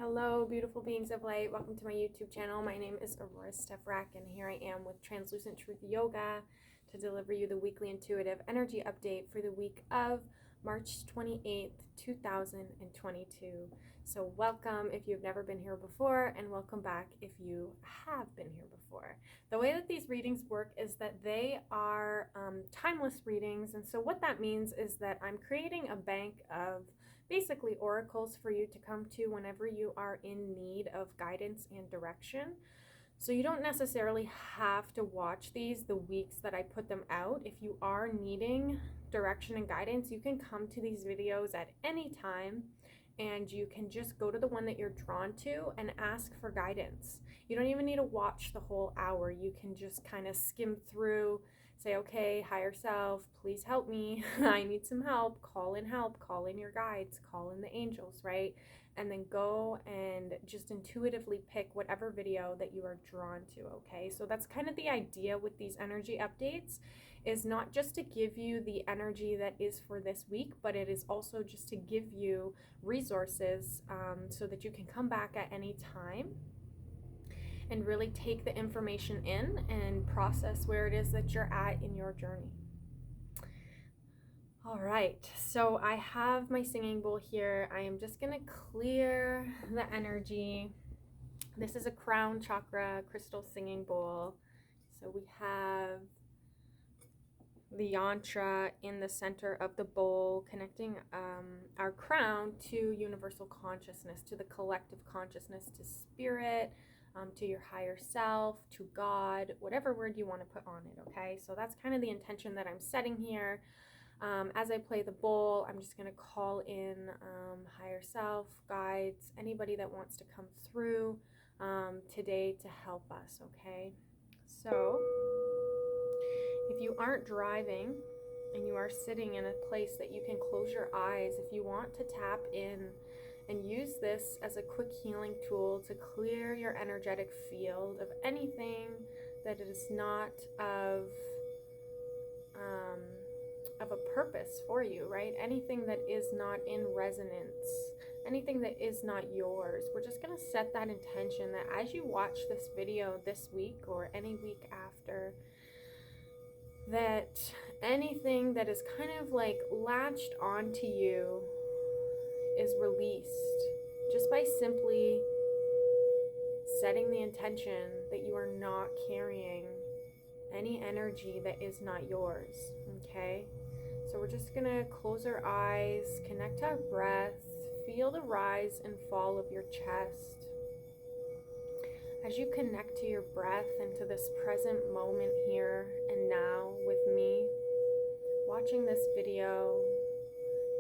Hello, beautiful beings of light. Welcome to my YouTube channel. My name is Aurora Stefrak, and here I am with Translucent Truth Yoga to deliver you the weekly intuitive energy update for the week of March 28th, 2022. So welcome if you've never been here before, and welcome back if you have been here before. The way that these readings work is that they are timeless readings, and so what that means is that I'm creating a bank of basically oracles for you to come to whenever you are in need of guidance and direction. So you don't necessarily have to watch these the weeks that I put them out. If you are needing direction and guidance, you can come to these videos at any time and you can just go to the one that you're drawn to and ask for guidance. You don't even need to watch the whole hour. You can just kind of skim through, say, okay, higher self, please help me. I need some help. Call in help, call in your guides, call in the angels, right? And then go and just intuitively pick whatever video that you are drawn to, okay? So that's kind of the idea with these energy updates, is not just to give you the energy that is for this week, but it is also just to give you resources so that you can come back at any time and really take the information in and process where it is that you're at in your journey. All right, so I have my singing bowl here. I am just gonna clear the energy. This is a crown chakra crystal singing bowl. So we have the yantra in the center of the bowl, connecting our crown to universal consciousness, to the collective consciousness, to spirit, to your higher self, to God, whatever word you want to put on it, okay? So that's kind of the intention that I'm setting here. As I play the bowl, I'm just going to call in higher self, guides, anybody that wants to come through today to help us, okay? So if you aren't driving and you are sitting in a place that you can close your eyes, if you want to tap in and use this as a quick healing tool to clear your energetic field of anything that is not of a purpose for you, right? Anything that is not in resonance, anything that is not yours. We're just going to set that intention that as you watch this video this week or any week after, that anything that is kind of like latched onto you is released just by simply setting the intention that you are not carrying any energy that is not yours, okay? So we're just gonna close our eyes, connect our breath, feel the rise and fall of your chest. As you connect to your breath and to this present moment here and now with me, watching this video,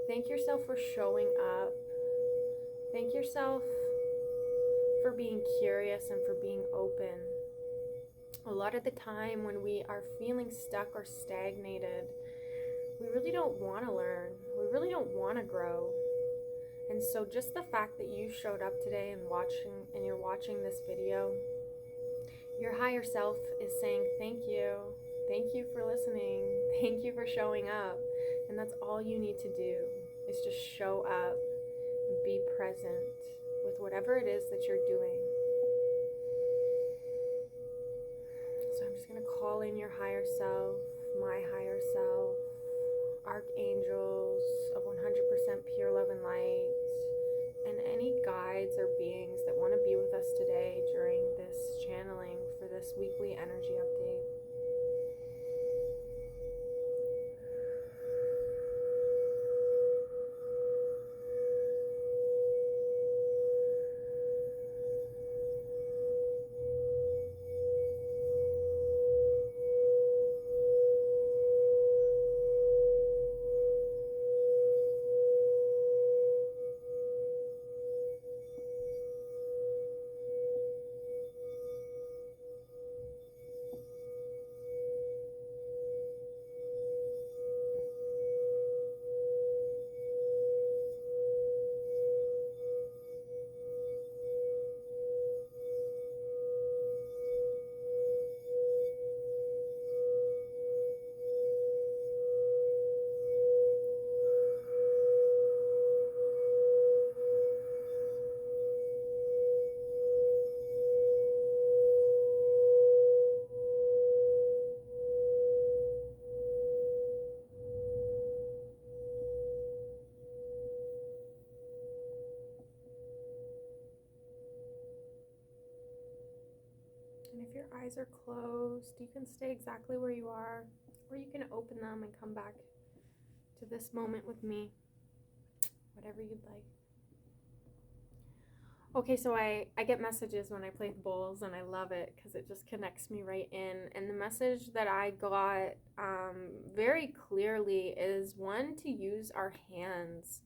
thank yourself for showing up. Thank yourself for being curious and for being open. A lot of the time when we are feeling stuck or stagnated, we really don't want to learn. We really don't want to grow. And so just the fact that you showed up today and you're watching this video, your higher self is saying thank you. Thank you for listening. Thank you for showing up. And that's all you need to do, is just show up and be present with whatever it is that you're doing. So I'm just going to call in your higher self, my higher self, archangels of 100% pure love and light, and any guides or beings that want to be with us today during this channeling for this weekly energy update. your eyes are closed, you can stay exactly where you are, or you can open them and come back to this moment with me, whatever you'd like. Okay, so I get messages when I play the bowls, and I love it because it just connects me right in. And the message that I got very clearly is one, to use our hands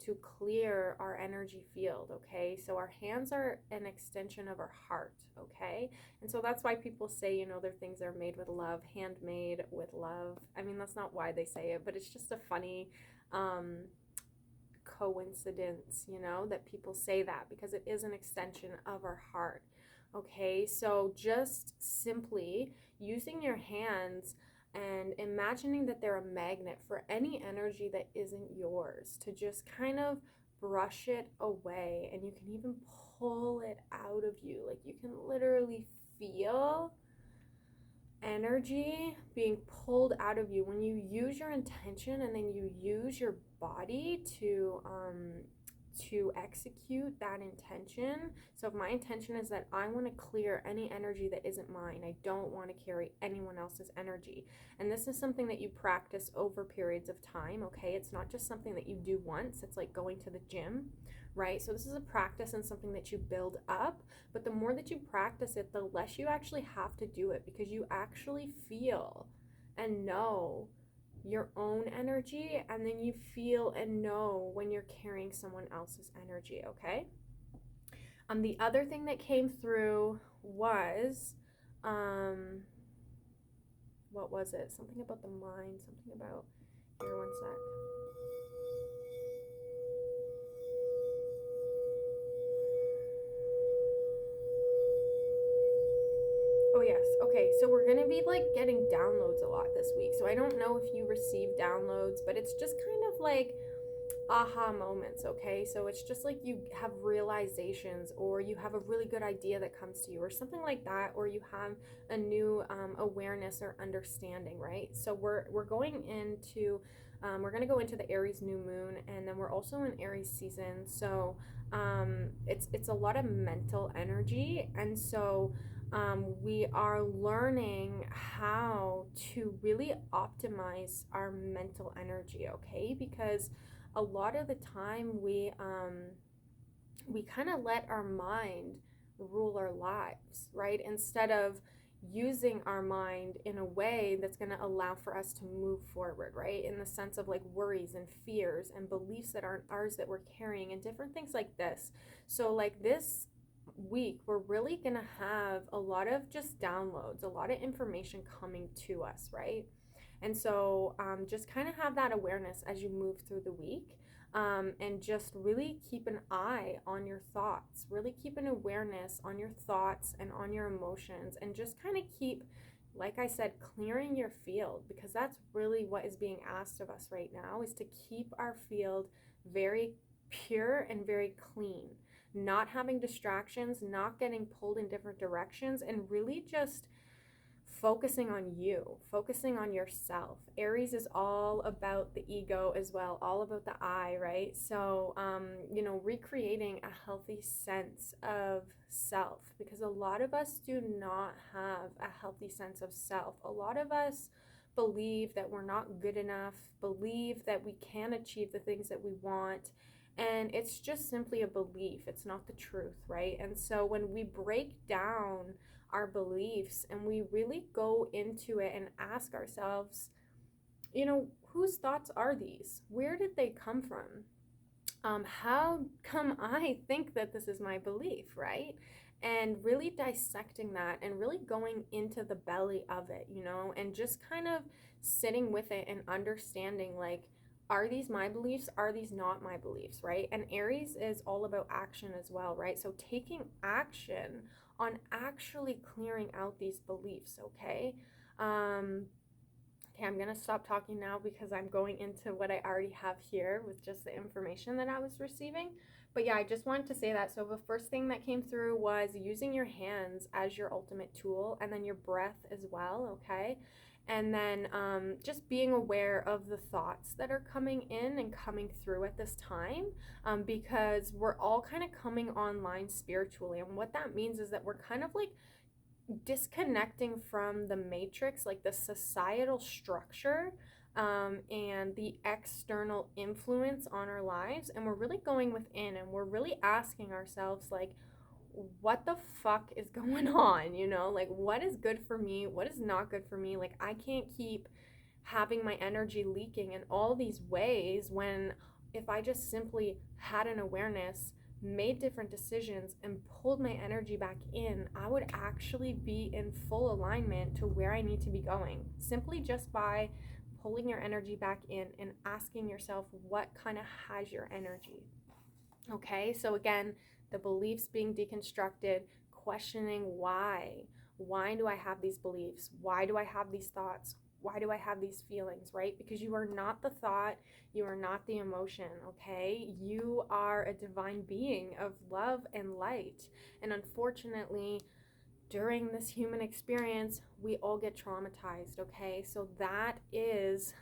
to clear our energy field, okay? So our hands are an extension of our heart, okay? And so that's why people say, you know, their things are made with love, handmade with love. I mean, that's not why they say it, but it's just a funny coincidence, you know, that people say that, because it is an extension of our heart. Okay, so just simply using your hands and imagining that they're a magnet for any energy that isn't yours, to just kind of brush it away. And you can even pull it out of you. Like, you can literally feel energy being pulled out of you when you use your intention, and then you use your body to execute that intention. So if my intention is that I want to clear any energy that isn't mine, I don't want to carry anyone else's energy. And this is something that you practice over periods of time, okay? It's not just something that you do once. It's like going to the gym, right? So this is a practice and something that you build up, but the more that you practice it, the less you actually have to do it, because you actually feel and know your own energy, and then you feel and know when you're carrying someone else's energy, okay? The other thing that came through was, what was it? Something about the mind, something about, here, one sec. Oh yes, okay, so we're gonna be like getting downloads a lot this week. So I don't know if you receive downloads, but it's just kind of like aha moments, okay? So it's just like you have realizations, or you have a really good idea that comes to you, or something like that, or you have a new awareness or understanding, right? So we're going into we're going to go into the Aries New Moon, and then we're also in Aries season. So it's a lot of mental energy, and so we are learning how to really optimize our mental energy, okay? Because a lot of the time we kind of let our mind rule our lives, right? Instead of using our mind in a way that's going to allow for us to move forward, right? In the sense of like worries and fears and beliefs that aren't ours that we're carrying, and different things like this. So like this week, we're really going to have a lot of just downloads, a lot of information coming to us, right? And so just kind of have that awareness as you move through the week, and just really keep an eye on your thoughts, really keep an awareness on your thoughts and on your emotions, and just kind of keep, like I said, clearing your field, because that's really what is being asked of us right now, is to keep our field very pure and very clean, not having distractions, not getting pulled in different directions, and really just focusing on you, focusing on yourself. Aries is all about the ego as well, all about the I, right? So, you know, recreating a healthy sense of self, because a lot of us do not have a healthy sense of self. A lot of us believe that we're not good enough, believe that we can't achieve the things that we want. And it's just simply a belief. It's not the truth, right? And so when we break down our beliefs and we really go into it and ask ourselves, you know, whose thoughts are these? Where did they come from? How come I think that this is my belief, right? And really dissecting that and really going into the belly of it, you know, and just kind of sitting with it and understanding, like, are these my beliefs? Are these not my beliefs, right? And Aries is all about action as well, right? So taking action on actually clearing out these beliefs, okay? Okay, I'm going to stop talking now because I'm going into what I already have here with just the information that I was receiving. But yeah, I just wanted to say that. So the first thing that came through was using your hands as your ultimate tool, and then your breath as well, okay? And then just being aware of the thoughts that are coming in and coming through at this time, because we're all kind of coming online spiritually. And what that means is that we're kind of like disconnecting from the matrix, like the societal structure, and the external influence on our lives. And we're really going within and we're really asking ourselves, like, what the fuck is going on? You know, like, what is good for me? What is not good for me? Like, I can't keep having my energy leaking in all these ways when if I just simply had an awareness, made different decisions, and pulled my energy back in, I would actually be in full alignment to where I need to be going, simply just by pulling your energy back in and asking yourself what kind of has your energy. Okay, so again, the beliefs being deconstructed, questioning why. Why do I have these beliefs? Why do I have these thoughts? Why do I have these feelings, right? Because you are not the thought, you are not the emotion, okay? You are a divine being of love and light. And unfortunately, during this human experience, we all get traumatized, okay? So that is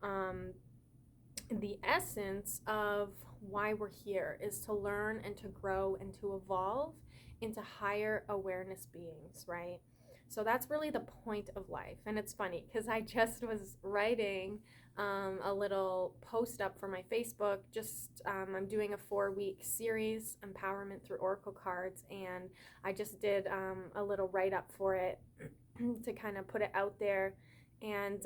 um, the essence of why we're here, is to learn and to grow and to evolve into higher awareness beings, right? So that's really the point of life. And it's funny because I just was writing a little post up for my Facebook. I'm doing a 4-week series, Empowerment Through Oracle Cards, and I just did a little write up for it to kind of put it out there. And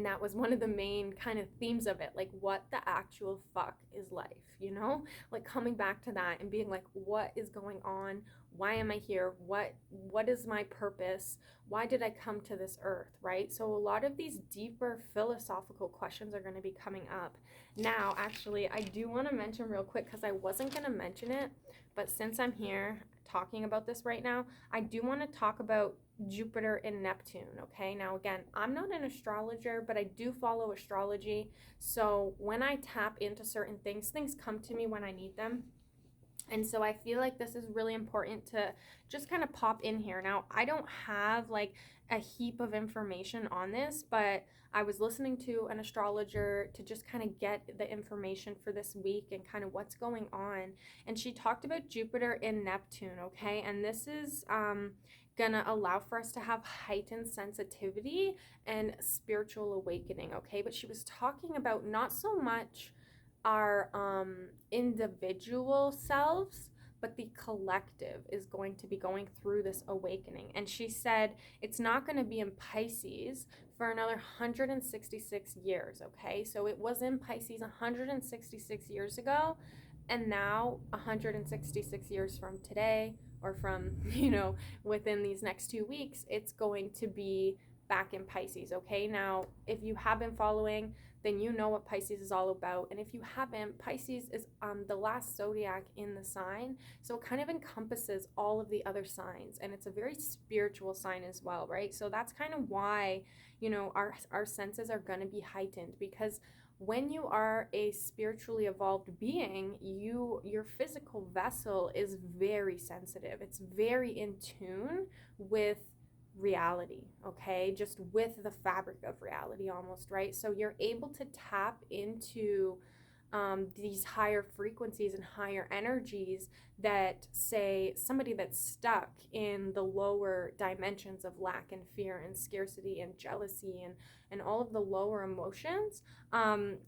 that was one of the main kind of themes of it, like, what the actual fuck is life, you know? Like, coming back to that and being like, what is going on? Why am I here? What is my purpose? Why did I come to this earth, right? So a lot of these deeper philosophical questions are going to be coming up. Now, actually, I do want to mention real quick, because I wasn't going to mention it, but since I'm here talking about this right now, I do want to talk about Jupiter and Neptune. Okay, now again, I'm not an astrologer, but I do follow astrology. So when I tap into certain things, things come to me when I need them. And so I feel like this is really important to just kind of pop in here. Now, I don't have like a heap of information on this, but I was listening to an astrologer to just kind of get the information for this week and kind of what's going on. And she talked about Jupiter in Neptune, okay? And this is gonna allow for us to have heightened sensitivity and spiritual awakening, okay? But she was talking about not so much our individual selves, but the collective is going to be going through this awakening. And she said it's not going to be in Pisces for another 166 years, okay? So it was in Pisces 166 years ago, and now 166 years from today, or from, within these next 2 weeks, it's going to be back in Pisces, okay? Now, if you have been following, then you know what Pisces is all about. And if you haven't, Pisces is the last zodiac in the sign. So it kind of encompasses all of the other signs. And it's a very spiritual sign as well, right? So that's kind of why, our senses are going to be heightened, because when you are a spiritually evolved being, your physical vessel is very sensitive. It's very in tune with reality, okay? Just with the fabric of reality almost, right? So you're able to tap into these higher frequencies and higher energies that, say, somebody that's stuck in the lower dimensions of lack and fear and scarcity and jealousy and all of the lower emotions.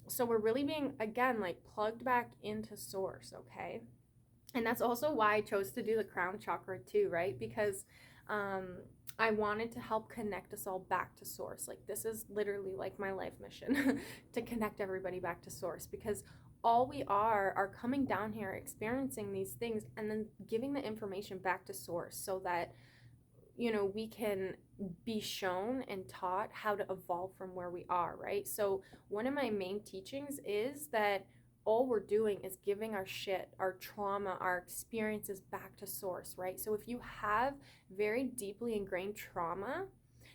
So we're really being, again, like, plugged back into source, okay? And that's also why I chose to do the crown chakra too, right? Because I wanted to help connect us all back to source. Like, this is literally like my life mission to connect everybody back to source, because all we are coming down here, experiencing these things, and then giving the information back to source so that, we can be shown and taught how to evolve from where we are, right? So one of my main teachings is that all we're doing is giving our shit, our trauma, our experiences back to source, right? So if you have very deeply ingrained trauma,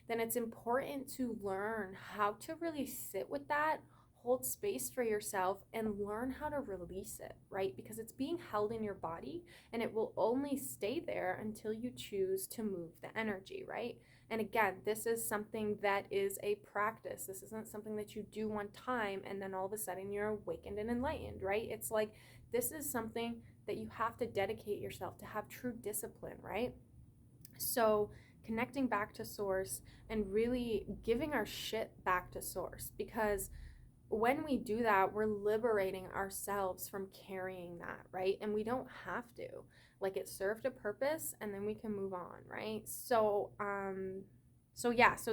then it's important to learn how to really sit with that, hold space for yourself, and learn how to release it, right? Because it's being held in your body, and it will only stay there until you choose to move the energy, right? And again, this is something that is a practice. This isn't something that you do one time and then all of a sudden you're awakened and enlightened, right? It's like this is something that you have to dedicate yourself to, have true discipline, right? So connecting back to source and really giving our shit back to source, because when we do that, we're liberating ourselves from carrying that, right? And we don't have to. Like, it served a purpose, and then we can move on, right? So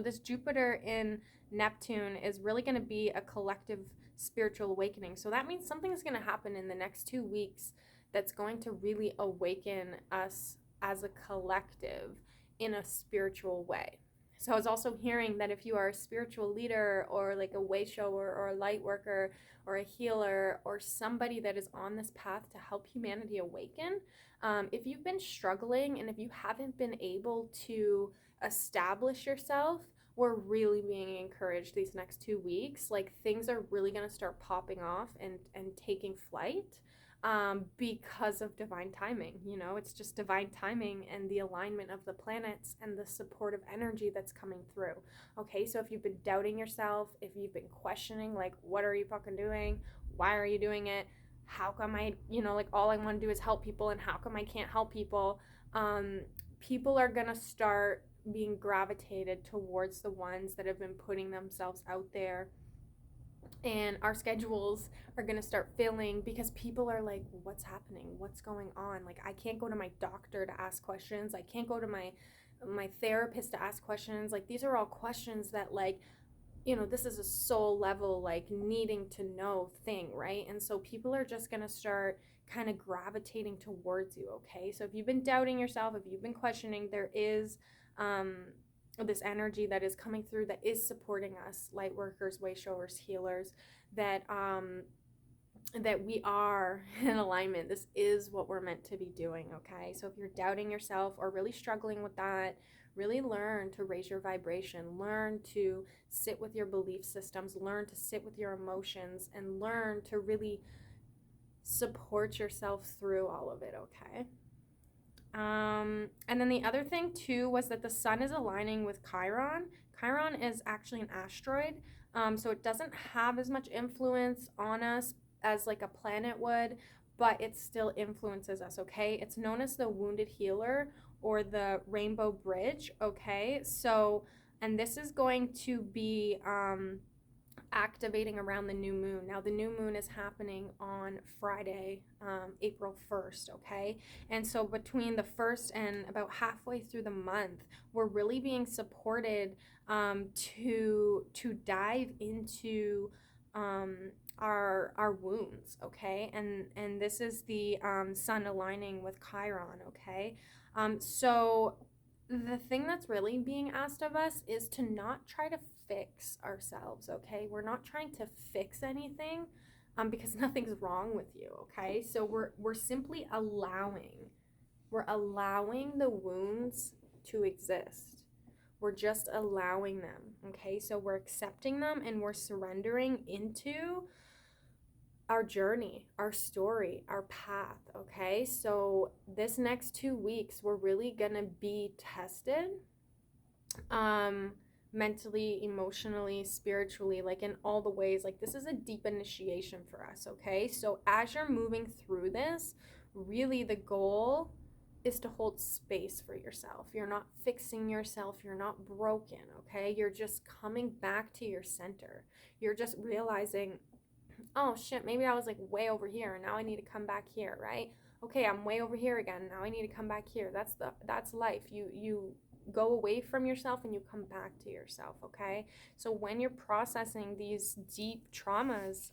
this Jupiter in Neptune is really going to be a collective spiritual awakening. So that means something is going to happen in the next 2 weeks that's going to really awaken us as a collective in a spiritual way. So I was also hearing that if you are a spiritual leader, or like a way shower, or a light worker, or a healer, or somebody that is on this path to help humanity awaken, if you've been struggling and if you haven't been able to establish yourself, we're really being encouraged these next 2 weeks. Like, things are really going to start popping off and taking flight, because of divine timing. You know, it's just divine timing and the alignment of the planets and the supportive energy that's coming through. Okay, so if you've been doubting yourself, if you've been questioning, like, what are you fucking doing? Why are you doing it? How come I, like, all I want to do is help people, and how come I can't help people? People are gonna start being gravitated towards the ones that have been putting themselves out there, and our schedules are going to start filling because people are like, what's happening, what's going on? Like, I can't go to my doctor to ask questions, I can't go to my therapist to ask questions. Like, these are all questions that, like, this is a soul level, like, needing to know thing, right? And so people are just going to start kind of gravitating towards you. Okay, so if you've been doubting yourself, if you've been questioning, there is this energy that is coming through that is supporting us, light workers, way showers, healers, that that we are in alignment. This is what we're meant to be doing. Okay, so if you're doubting yourself or really struggling with that, really learn to raise your vibration, learn to sit with your belief systems, learn to sit with your emotions, and learn to really support yourself through all of it. Okay. And then the other thing too was that the sun is aligning with Chiron. Chiron is actually an asteroid, so it doesn't have as much influence on us as like a planet would, but it still influences us. Okay, it's known as the wounded healer or the rainbow bridge. Okay, so, and this is going to be activating around the new moon. Now, the new moon is happening on Friday, April 1st, okay? And so between the 1st and about halfway through the month, we're really being supported to dive into our wounds, okay? And this is the sun aligning with Chiron, okay? So the thing that's really being asked of us is to not try to fix ourselves. Okay, we're not trying to fix anything, because nothing's wrong with you. Okay, so we're simply allowing the wounds to exist. We're just allowing them. Okay, so we're accepting them and we're surrendering into our journey, our story, our path. Okay, so this next 2 weeks, we're really gonna be tested, mentally, emotionally, spiritually, like in all the ways. Like, this is a deep initiation for us. Okay, so as you're moving through this, really the goal is to hold space for yourself. You're not fixing yourself, you're not broken. Okay, you're just coming back to your center. You're just realizing, oh shit, maybe I was like way over here and now I need to come back here, right? Okay, I'm way over here again, now I need to come back here. That's life. You go away from yourself and you come back to yourself. Okay, so when you're processing these deep traumas,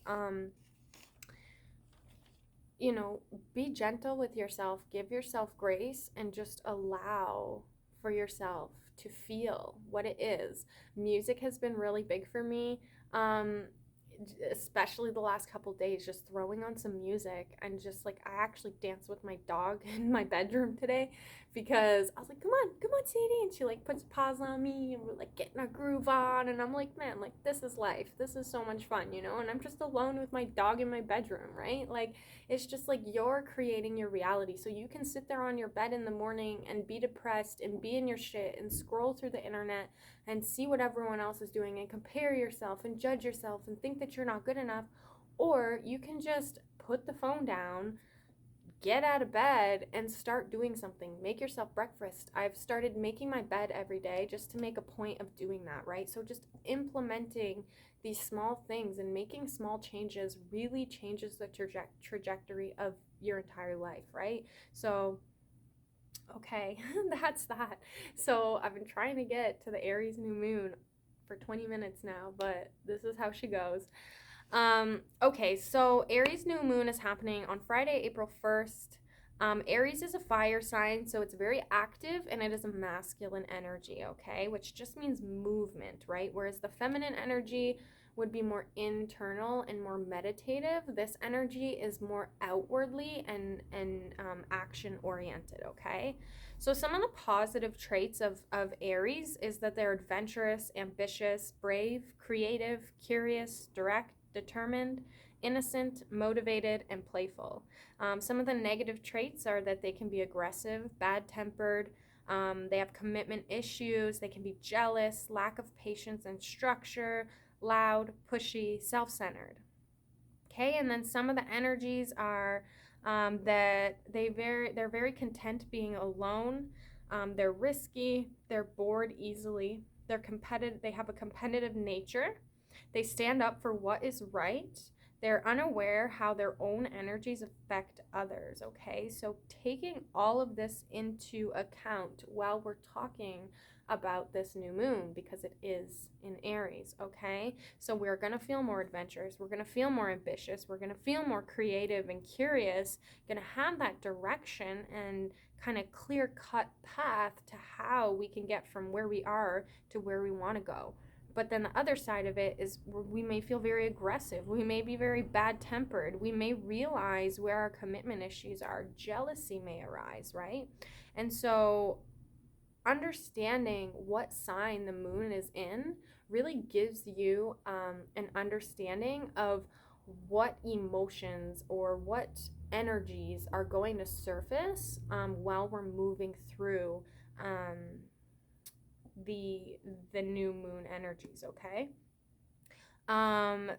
be gentle with yourself, give yourself grace, and just allow for yourself to feel what it is. Music has been really big for me, especially the last couple days, just throwing on some music. And just like, I actually danced with my dog in my bedroom today because I was like, come on Sadie, and she like puts paws on me and we're like getting our groove on, and I'm like, man, like, this is life, this is so much fun, and I'm just alone with my dog in my bedroom, right? Like, it's just like, you're creating your reality. So you can sit there on your bed in the morning and be depressed and be in your shit and scroll through the internet and see what everyone else is doing and compare yourself and judge yourself and think that you're not good enough. Or you can just put the phone down, get out of bed and start doing something. Make yourself breakfast. I've started making my bed every day just to make a point of doing that, right? So just implementing these small things and making small changes really changes the trajectory of your entire life, right? So, okay, that's that. So I've been trying to get to the Aries New Moon for 20 minutes now, but this is how she goes. Okay, so Aries New Moon is happening on Friday, April 1st. Aries is a fire sign, so it's very active and it is a masculine energy, okay, which just means movement, right? Whereas the feminine energy would be more internal and more meditative. This energy is more outwardly and action oriented, okay? So some of the positive traits of Aries is that they're adventurous, ambitious, brave, creative, curious, direct, determined, innocent, motivated, and playful. Some of the negative traits are that they can be aggressive, bad-tempered, they have commitment issues, they can be jealous, lack of patience and structure, loud, pushy, self-centered. Okay, and then some of the energies are that they're very content being alone. They're risky. They're bored easily. They're competitive. They have a competitive nature. They stand up for what is right. They're unaware how their own energies affect others. Okay, so taking all of this into account while we're talking about this new moon, because it is in Aries, okay? So we're going to feel more adventurous. We're going to feel more ambitious. We're going to feel more creative and curious, going to have that direction and kind of clear-cut path to how we can get from where we are to where we want to go. But then the other side of it is we may feel very aggressive. We may be very bad-tempered. We may realize where our commitment issues are. Jealousy may arise, right? And so understanding what sign the moon is in really gives you an understanding of what emotions or what energies are going to surface while we're moving through the new moon energies, okay? And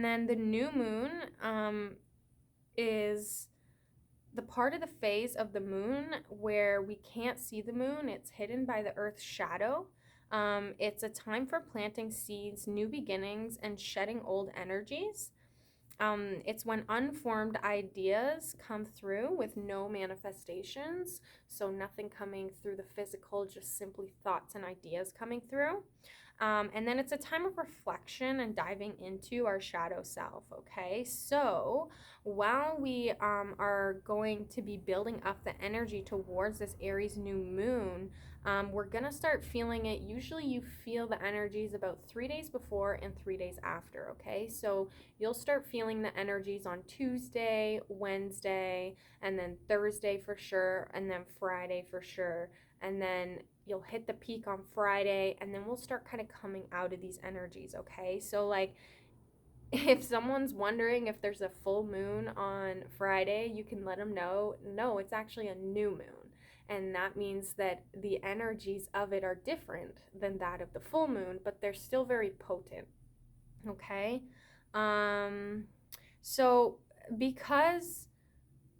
then the new moon is the part of the phase of the moon where we can't see the moon. It's hidden by the Earth's shadow. It's a time for planting seeds, new beginnings, and shedding old energies. It's when unformed ideas come through with no manifestations, so nothing coming through the physical, just simply thoughts and ideas coming through. And then it's a time of reflection and diving into our shadow self, okay? So while we are going to be building up the energy towards this Aries new moon, we're going to start feeling it. Usually you feel the energies about 3 days before and 3 days after, okay? So you'll start feeling the energies on Tuesday, Wednesday, and then Thursday for sure, and then Friday for sure. And then you'll hit the peak on Friday, and then we'll start kind of coming out of these energies, okay? So like if someone's wondering if there's a full moon on Friday, you can let them know, no, it's actually a new moon. And that means that the energies of it are different than that of the full moon, but they're still very potent, okay? So because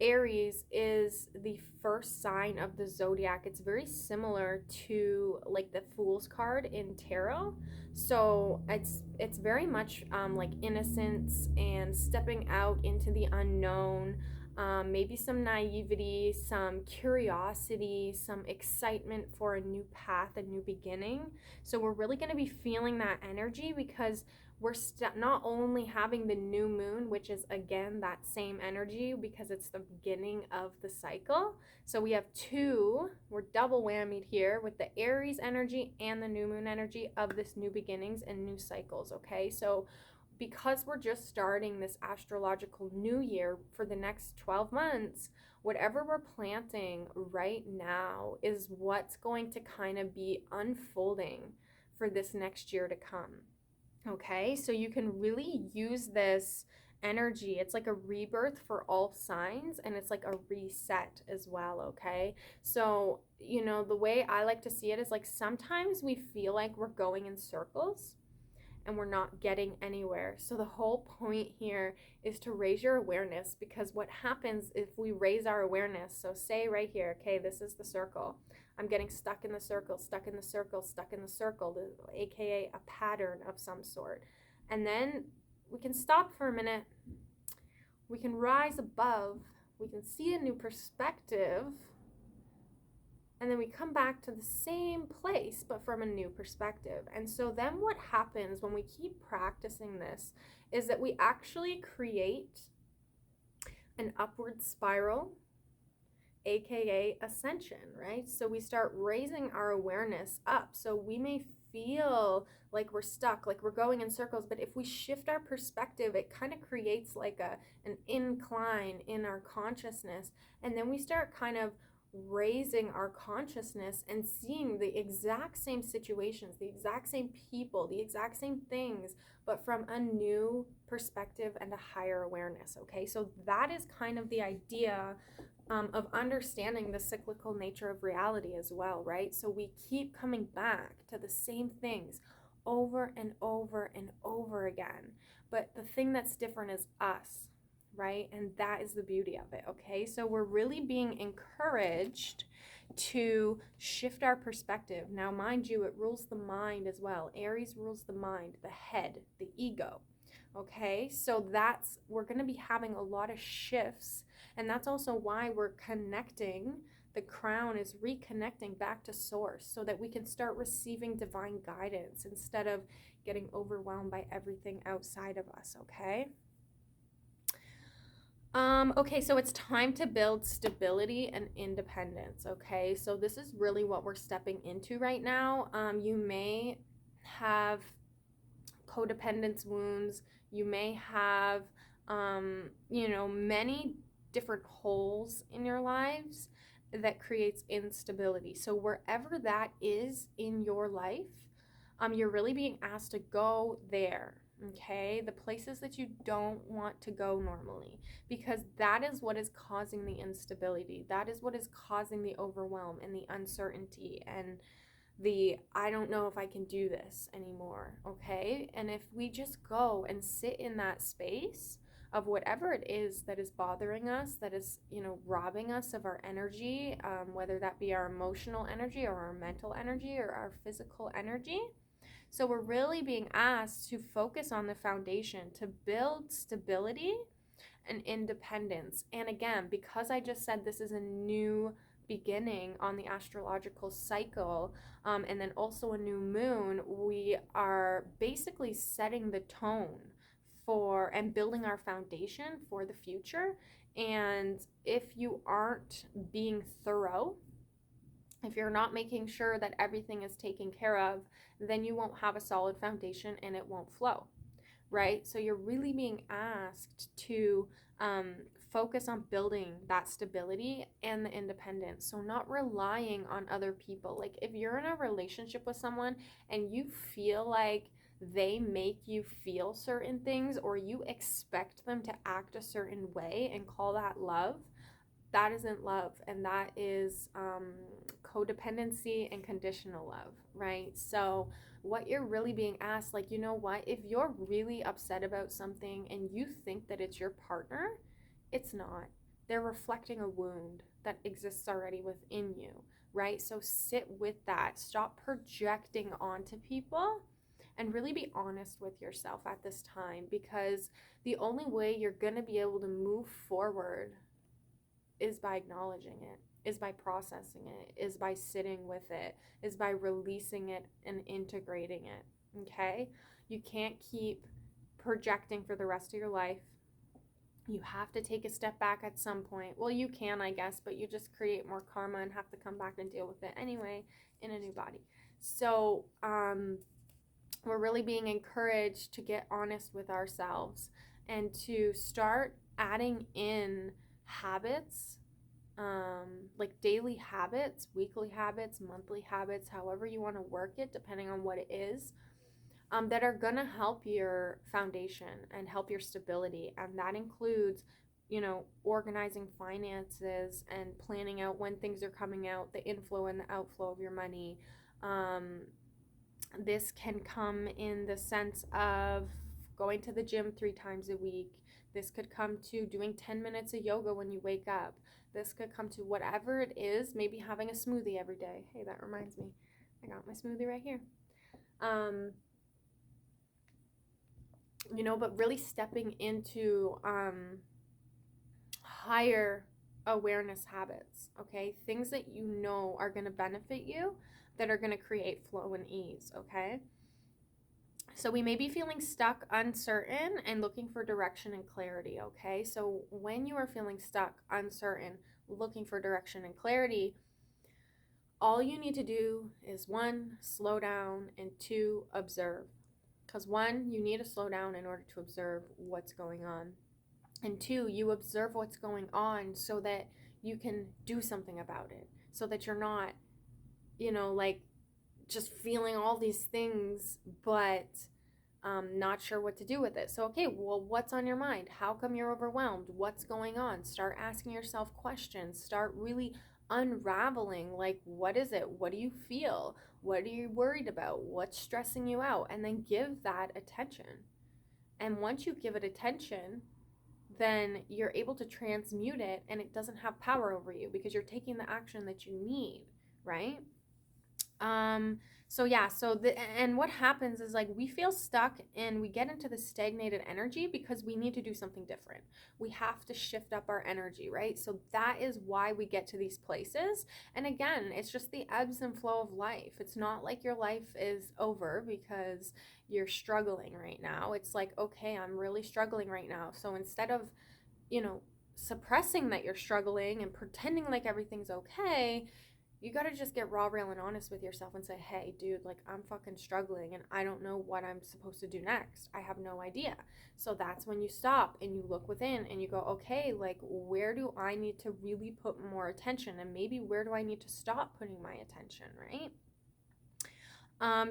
Aries is the first sign of the zodiac, it's very similar to like the Fool's card in tarot. So it's very much like innocence and stepping out into the unknown, maybe some naivety, some curiosity, some excitement for a new path, a new beginning. So we're really going to be feeling that energy because we're not only having the new moon, which is again that same energy because it's the beginning of the cycle. So we have two, we're double whammied here with the Aries energy and the new moon energy of this new beginnings and new cycles, okay? So because we're just starting this astrological new year for the next 12 months, whatever we're planting right now is what's going to kind of be unfolding for this next year to come. Okay, so you can really use this energy. It's like a rebirth for all signs, and it's like a reset as well, okay? So, you know, the way I like to see it is like sometimes we feel like we're going in circles and we're not getting anywhere. So the whole point here is to raise your awareness, because what happens if we raise our awareness, so say right here, okay, this is the circle. I'm getting stuck in the circle, stuck in the circle, stuck in the circle, aka a pattern of some sort. And then we can stop for a minute. We can rise above. We can see a new perspective. And then we come back to the same place, but from a new perspective. And so then what happens when we keep practicing this is that we actually create an upward spiral, aka ascension, right? So we start raising our awareness up. So we may feel like we're stuck, like we're going in circles, but if we shift our perspective, it kind of creates like an incline in our consciousness. And then we start kind of raising our consciousness and seeing the exact same situations, the exact same people, the exact same things, but from a new perspective and a higher awareness. Okay, so that is kind of the idea of understanding the cyclical nature of reality as well, right? So we keep coming back to the same things over and over and over again, but the thing that's different is us, right? And that is the beauty of it, okay? So we're really being encouraged to shift our perspective. Now, mind you, it rules the mind as well. Aries rules the mind, the head, the ego, okay? So we're going to be having a lot of shifts, and that's also why we're connecting. The crown is reconnecting back to source so that we can start receiving divine guidance instead of getting overwhelmed by everything outside of us, okay? Okay, so it's time to build stability and independence, okay? So this is really what we're stepping into right now. You may have codependence wounds. You may have, many different holes in your lives that creates instability. So wherever that is in your life, you're really being asked to go there. Okay, the places that you don't want to go normally, because that is what is causing the instability. That is what is causing the overwhelm and the uncertainty and the I don't know if I can do this anymore. Okay, and if we just go and sit in that space of whatever it is that is bothering us, that is, robbing us of our energy, whether that be our emotional energy or our mental energy or our physical energy. So we're really being asked to focus on the foundation, to build stability and independence. And again, because I just said this is a new beginning on the astrological cycle, and then also a new moon, we are basically setting the tone for and building our foundation for the future. And if you aren't being thorough, if you're not making sure that everything is taken care of, then you won't have a solid foundation and it won't flow, right? So you're really being asked to focus on building that stability and the independence. So not relying on other people. Like if you're in a relationship with someone and you feel like they make you feel certain things, or you expect them to act a certain way and call that love, that isn't love, and that is codependency and conditional love, right? So what you're really being asked, like, what, if you're really upset about something and you think that it's your partner, it's not. They're reflecting a wound that exists already within you, right? So sit with that. Stop projecting onto people and really be honest with yourself at this time, because the only way you're going to be able to move forward is by acknowledging it, is by processing it, is by sitting with it, is by releasing it and integrating it, okay? You can't keep projecting for the rest of your life. You have to take a step back at some point. Well, you can, I guess, but you just create more karma and have to come back and deal with it anyway in a new body. So we're really being encouraged to get honest with ourselves and to start adding in habits, like daily habits, weekly habits, monthly habits, however you want to work it, depending on what it is, that are going to help your foundation and help your stability. And that includes, organizing finances and planning out when things are coming out, the inflow and the outflow of your money, This can come in the sense of going to the gym 3 times a week. This could come to doing 10 minutes of yoga when you wake up. This could come to whatever it is, maybe having a smoothie every day. Hey, that reminds me, I got my smoothie right here. You know, but really stepping into higher awareness habits, okay? Things that you know are going to benefit you, that are going to create flow and ease, okay? So we may be feeling stuck, uncertain, and looking for direction and clarity, okay? So when you are feeling stuck, uncertain, looking for direction and clarity, all you need to do is 1, slow down, and 2, observe. Because 1, you need to slow down in order to observe what's going on. And 2, you observe what's going on so that you can do something about it. So that you're not, you know, like just feeling all these things, but not sure what to do with it. So, okay, well, what's on your mind? How come you're overwhelmed? What's going on? Start asking yourself questions. Start really unraveling, like, what is it? What do you feel? What are you worried about? What's stressing you out? And then give that attention. And once you give it attention, then you're able to transmute it and it doesn't have power over you because you're taking the action that you need, right? And what happens is, like, we feel stuck and we get into the stagnated energy because we need to do something different. We have to shift up our energy, right? So that is why we get to these places. And again, it's just the ebbs and flow of life. It's not like your life is over because you're struggling right now. It's like, okay, I'm really struggling right now. So instead of, you know, suppressing that you're struggling and pretending like everything's okay, you got to just get raw, real, and honest with yourself and say, hey, dude, like, I'm fucking struggling and I don't know what I'm supposed to do next. I have no idea. So that's when you stop and you look within and you go, okay, like, where do I need to really put more attention? And maybe where do I need to stop putting my attention, right?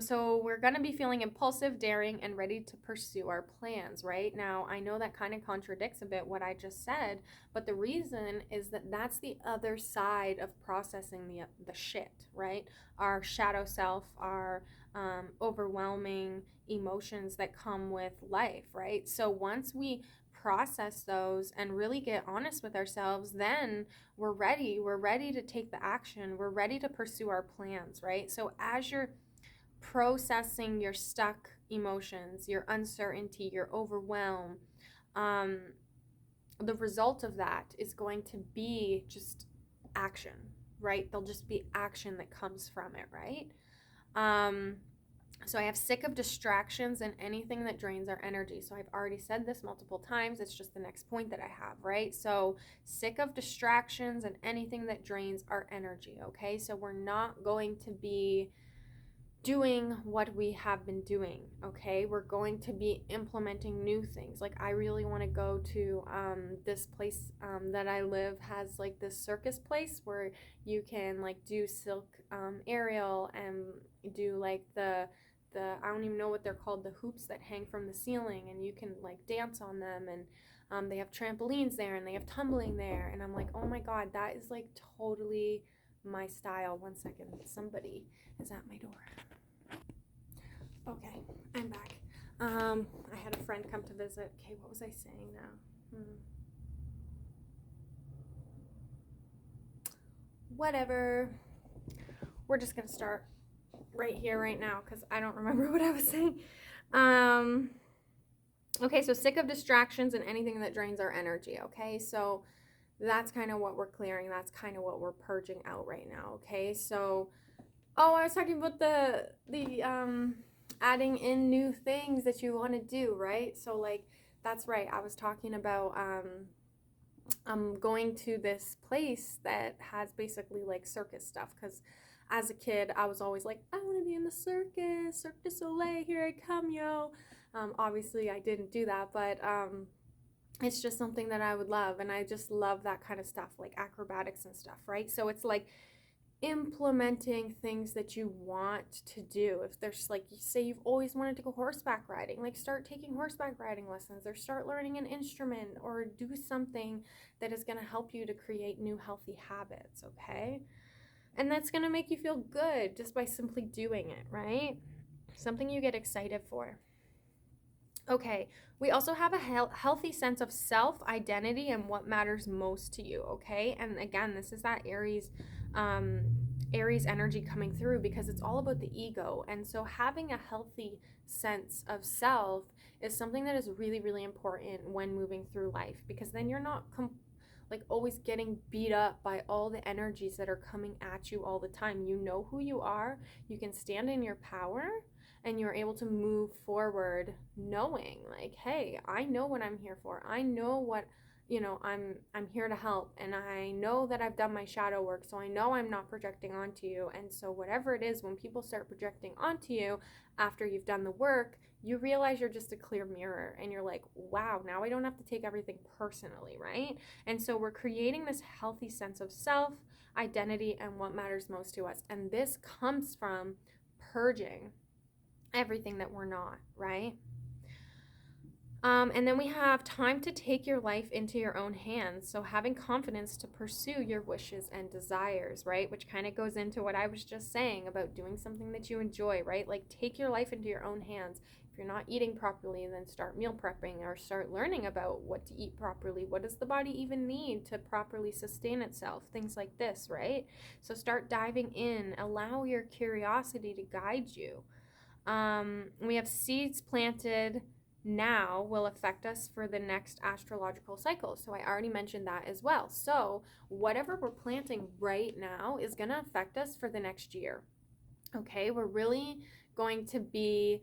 So we're going to be feeling impulsive, daring, and ready to pursue our plans, right? Now, I know that kind of contradicts a bit what I just said, but the reason is that that's the other side of processing the shit, right? Our shadow self, our overwhelming emotions that come with life, right? So once we process those and really get honest with ourselves, then we're ready. We're ready to take the action. We're ready to pursue our plans, right? So as you're processing your stuck emotions, your uncertainty, your overwhelm, the result of that is going to be just action, right? There'll just be action that comes from it, right? So I have sick of distractions and anything that drains our energy. So I've already said this multiple times. It's just the next point that I have, right? So sick of distractions and anything that drains our energy, okay? So we're not going to be doing what we have been doing, okay? We're going to be implementing new things. Like, I really want to go to this place that I live has like this circus place where you can like do silk aerial and do like the I don't even know what they're called, the hoops that hang from the ceiling, and you can like dance on them, and they have trampolines there and they have tumbling there, and I'm like, oh my god, that is like totally my style. 1 second, somebody is at my door. Okay, I'm back. I had a friend come to visit. Okay, what was I saying now? Whatever. We're just gonna start right here, right now, because I don't remember what I was saying. Okay, so sick of distractions and anything that drains our energy, okay? So that's kind of what we're clearing. That's kind of what we're purging out right now, okay? So, I was talking about the adding in new things that you want to do, right? So, like, that's right. I was talking about I'm going to this place that has basically like circus stuff, because as a kid I was always like, I want to be in the circus, Cirque du Soleil, here I come, yo. Obviously I didn't do that, but it's just something that I would love, and I just love that kind of stuff, like acrobatics and stuff, right? So it's like implementing things that you want to do. If there's, like, say you've always wanted to go horseback riding, like, start taking horseback riding lessons, or start learning an instrument, or do something that is going to help you to create new healthy habits, okay? And that's going to make you feel good just by simply doing it, right? something you get excited for. Okay, we also have a healthy sense of self-identity and what matters most to you, okay? And again, this is that Aries energy coming through, because it's all about the ego. And so having a healthy sense of self is something that is really, really important when moving through life, because then you're not like always getting beat up by all the energies that are coming at you all the time. You know who you are, you can stand in your power, and you're able to move forward knowing like, hey, I know what I'm here for. I know what, I'm here to help, and I know that I've done my shadow work, so I know I'm not projecting onto you. And so whatever it is, when people start projecting onto you after you've done the work, you realize you're just a clear mirror, and you're like, wow, now I don't have to take everything personally, right? And so we're creating this healthy sense of self, identity, and what matters most to us. And this comes from purging everything that we're not, right? And then we have time to take your life into your own hands. So having confidence to pursue your wishes and desires, right? Which kind of goes into what I was just saying about doing something that you enjoy, right? Like take your life into your own hands. If you're not eating properly, then start meal prepping, or start learning about what to eat properly. What does the body even need to properly sustain itself? Things like this, right? So start diving in. Allow your curiosity to guide you. We have seeds planted now will affect us for the next astrological cycle. So I already mentioned that as well. So whatever we're planting right now is going to affect us for the next year. Okay, we're really going to be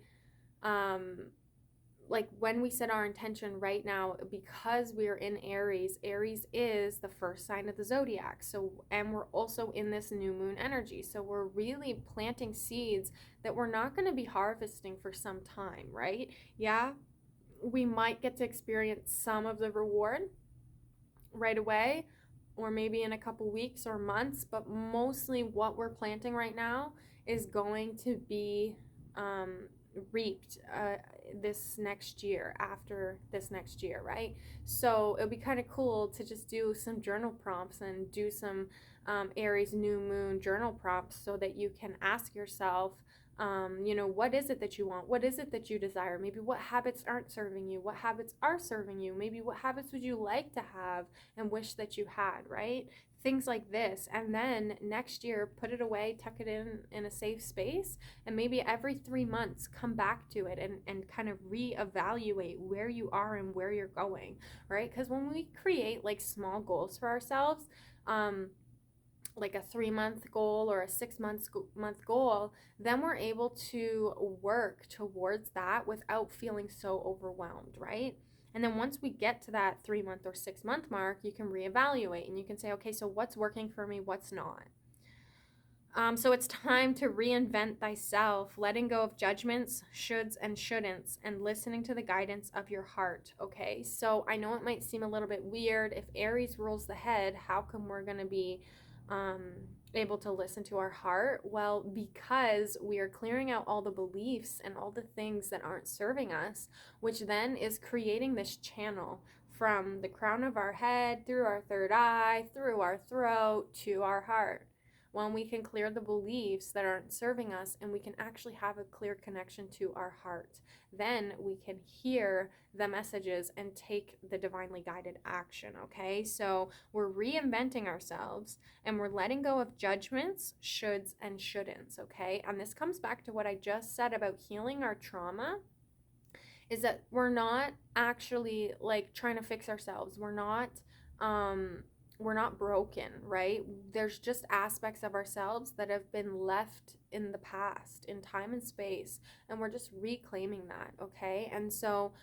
like when we set our intention right now, because we're in Aries. Aries is the first sign of the zodiac. So, and we're also in this new moon energy. So we're really planting seeds that we're not going to be harvesting for some time, right? Yeah, we might get to experience some of the reward right away, or maybe in a couple weeks or months, but mostly what we're planting right now is going to be reaped this next year, after this next year, right? So it'll be kind of cool to just do some journal prompts and do some Aries New Moon journal prompts, so that you can ask yourself, what is it that you want? What is it that you desire? Maybe what habits aren't serving you? What habits are serving you? Maybe what habits would you like to have and wish that you had, right? Things like this. And then next year, put it away, tuck it in a safe space, and maybe every 3 months come back to it and kind of reevaluate where you are and where you're going, right? Because when we create like small goals for ourselves, like a 3-month goal or a 6-month goal, then we're able to work towards that without feeling so overwhelmed, right? And then once we get to that 3-month or 6-month mark, you can reevaluate and you can say, okay, so what's working for me, what's not? So it's time to reinvent thyself, letting go of judgments, shoulds and shouldn'ts, and listening to the guidance of your heart, okay? So I know it might seem a little bit weird. If Aries rules the head, how come we're going to be able to listen to our heart? Well, because we are clearing out all the beliefs and all the things that aren't serving us, which then is creating this channel from the crown of our head, through our third eye, through our throat, to our heart. When we can clear the beliefs that aren't serving us, and we can actually have a clear connection to our heart, then we can hear the messages and take the divinely guided action, okay? So we're reinventing ourselves, and we're letting go of judgments, shoulds, and shouldn'ts, okay? And this comes back to what I just said about healing our trauma, is that we're not actually like trying to fix ourselves. We're not broken, right? There's just aspects of ourselves that have been left in the past, in time and space, and we're just reclaiming that, okay? And so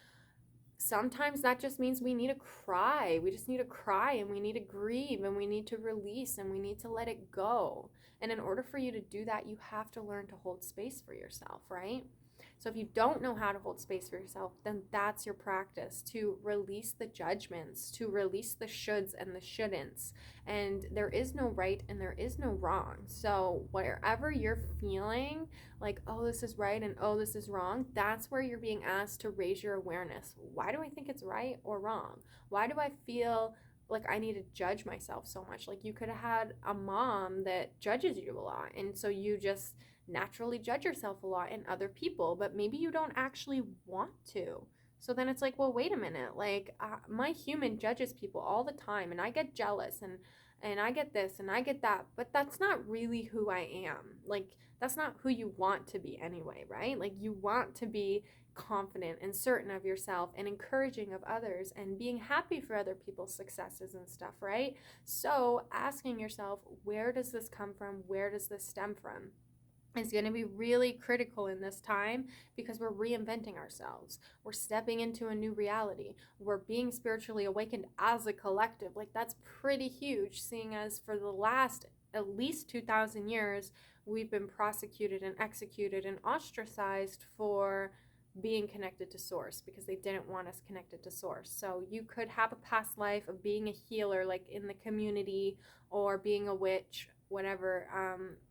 sometimes that just means we need to cry. We just need to cry, and we need to grieve, and we need to release, and we need to let it go. And in order for you to do that, you have to learn to hold space for yourself, right? So if you don't know how to hold space for yourself, then that's your practice, to release the judgments, to release the shoulds and the shouldn'ts. And there is no right and there is no wrong. So wherever you're feeling like, oh, this is right and oh, this is wrong, that's where you're being asked to raise your awareness. Why do I think it's right or wrong? Why do I feel like I need to judge myself so much? Like, you could have had a mom that judges you a lot, and so you just naturally judge yourself a lot in other people, but maybe you don't actually want to. So then it's like, well, wait a minute. Like, my human judges people all the time, and I get jealous, and I get this and I get that, but that's not really who I am. Like, that's not who you want to be anyway, right? Like, you want to be confident and certain of yourself and encouraging of others and being happy for other people's successes and stuff, right? So asking yourself, where does this come from? Where does this stem from? Is going to be really critical in this time, because we're reinventing ourselves. We're stepping into a new reality. We're being spiritually awakened as a collective. Like, that's pretty huge, seeing as for the last at least 2,000 years, we've been prosecuted and executed and ostracized for being connected to source, because they didn't want us connected to source. So you could have a past life of being a healer, like in the community, or being a witch, whatever,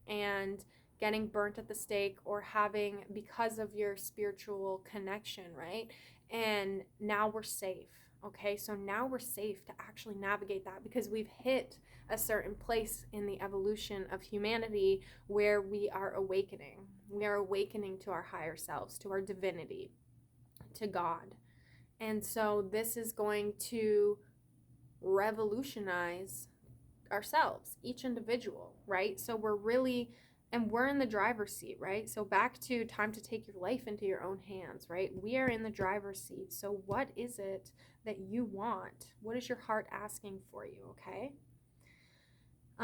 and getting burnt at the stake, or having, because of your spiritual connection, right? And now we're safe. Okay, so now we're safe to actually navigate that, because we've hit a certain place in the evolution of humanity where we are awakening. We are awakening to our higher selves, to our divinity, to God. And so this is going to revolutionize ourselves, each individual, right? So we're really, and we're in the driver's seat, right? So back to time to take your life into your own hands, right? We are in the driver's seat. So what is it that you want? What is your heart asking for you, okay?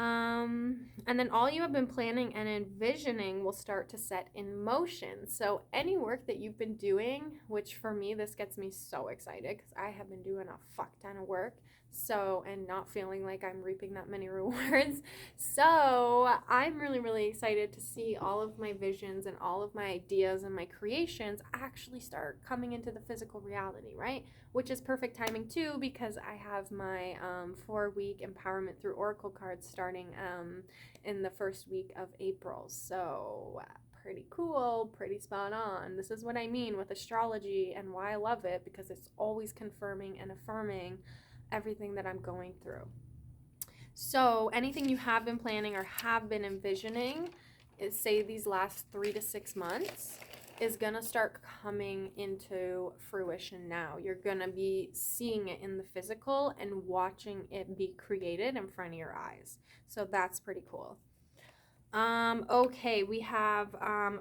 And then all you have been planning and envisioning will start to set in motion. So any work that you've been doing, which for me, this gets me so excited, because I have been doing a fuck ton of work. So, and not feeling like I'm reaping that many rewards. So I'm really, really excited to see all of my visions and all of my ideas and my creations actually start coming into the physical reality, right? Which is perfect timing too, because I have my 4-week empowerment through oracle cards starting in the first week of April. So pretty cool, pretty spot on. This is what I mean with astrology and why I love it, because it's always confirming and affirming everything that I'm going through. So anything you have been planning or have been envisioning, is, say, these last 3 to 6 months, is going to start coming into fruition now. You're going to be seeing it in the physical and watching it be created in front of your eyes. So that's pretty cool. Okay, we have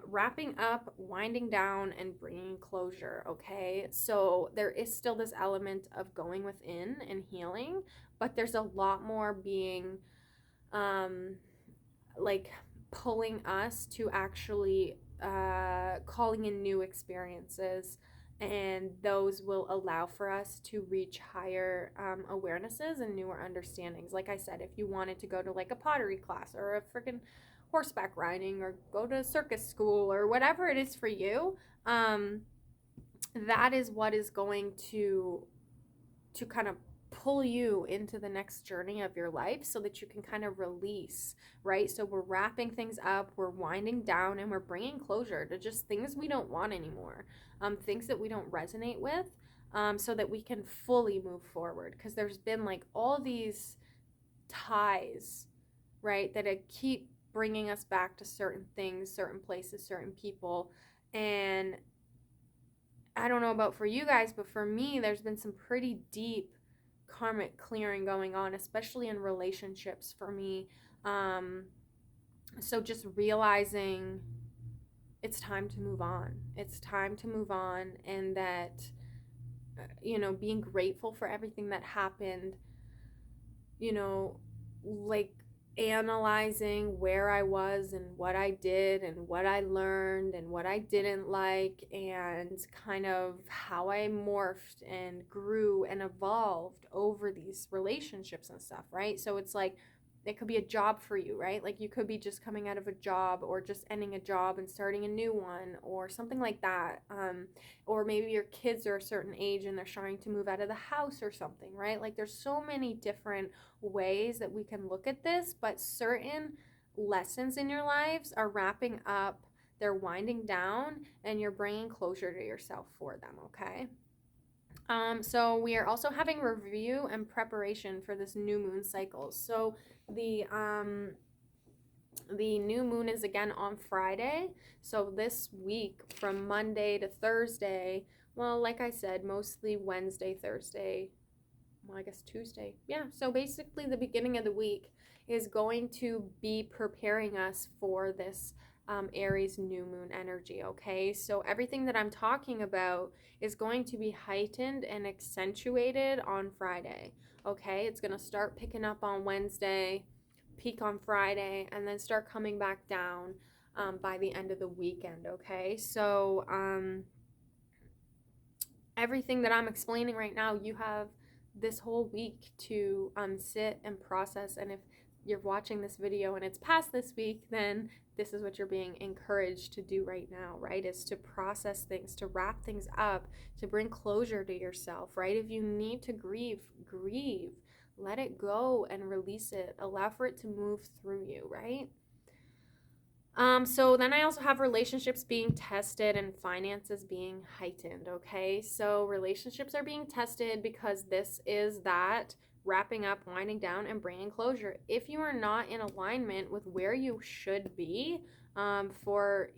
wrapping up, winding down, and bringing closure. Okay, so there is still this element of going within and healing, but there's a lot more being like pulling us to actually calling in new experiences, and those will allow for us to reach higher awarenesses and newer understandings. Like I said, if you wanted to go to like a pottery class or a freaking horseback riding or go to circus school or whatever it is for you, that is what is going to kind of pull you into the next journey of your life, so that you can kind of release, right? So we're wrapping things up, we're winding down, and we're bringing closure to just things we don't want anymore, things that we don't resonate with, so that we can fully move forward. Because there's been like all these ties, right, that keep bringing us back to certain things, certain places, certain people. And I don't know about for you guys, but for me, there's been some pretty deep karmic clearing going on, especially in relationships for me. So just realizing it's time to move on. It's time to move on, and that, being grateful for everything that happened, like analyzing where I was and what I did and what I learned and what I didn't like, and kind of how I morphed and grew and evolved over these relationships and stuff, right? So it's like, it could be a job for you, right? Like you could be just coming out of a job, or just ending a job and starting a new one, or something like that. Or maybe your kids are a certain age and they're starting to move out of the house or something, right? Like there's so many different ways that we can look at this, but certain lessons in your lives are wrapping up, they're winding down, and you're bringing closure to yourself for them, okay? So we are also having review and preparation for this new moon cycle. So the The new moon is again on Friday. So this week from Monday to Thursday, well, like I said, mostly Wednesday, Thursday, well, I guess Tuesday. Yeah, so basically the beginning of the week is going to be preparing us for this Aries new moon energy, okay? So everything that I'm talking about is going to be heightened and accentuated on Friday, okay? It's going to start picking up on Wednesday, peak on Friday, and then start coming back down by the end of the weekend, okay? So everything that I'm explaining right now, you have this whole week to sit and process. And if you're watching this video and it's past this week, then this is what you're being encouraged to do right now, right? Is to process things, to wrap things up, to bring closure to yourself, right? If you need to grieve, grieve. Let it go and release it. Allow for it to move through you, right? So then I also have relationships being tested and finances being heightened, okay? So relationships are being tested because this is that wrapping up, winding down, and bringing closure. If you are not in alignment with where you should be for,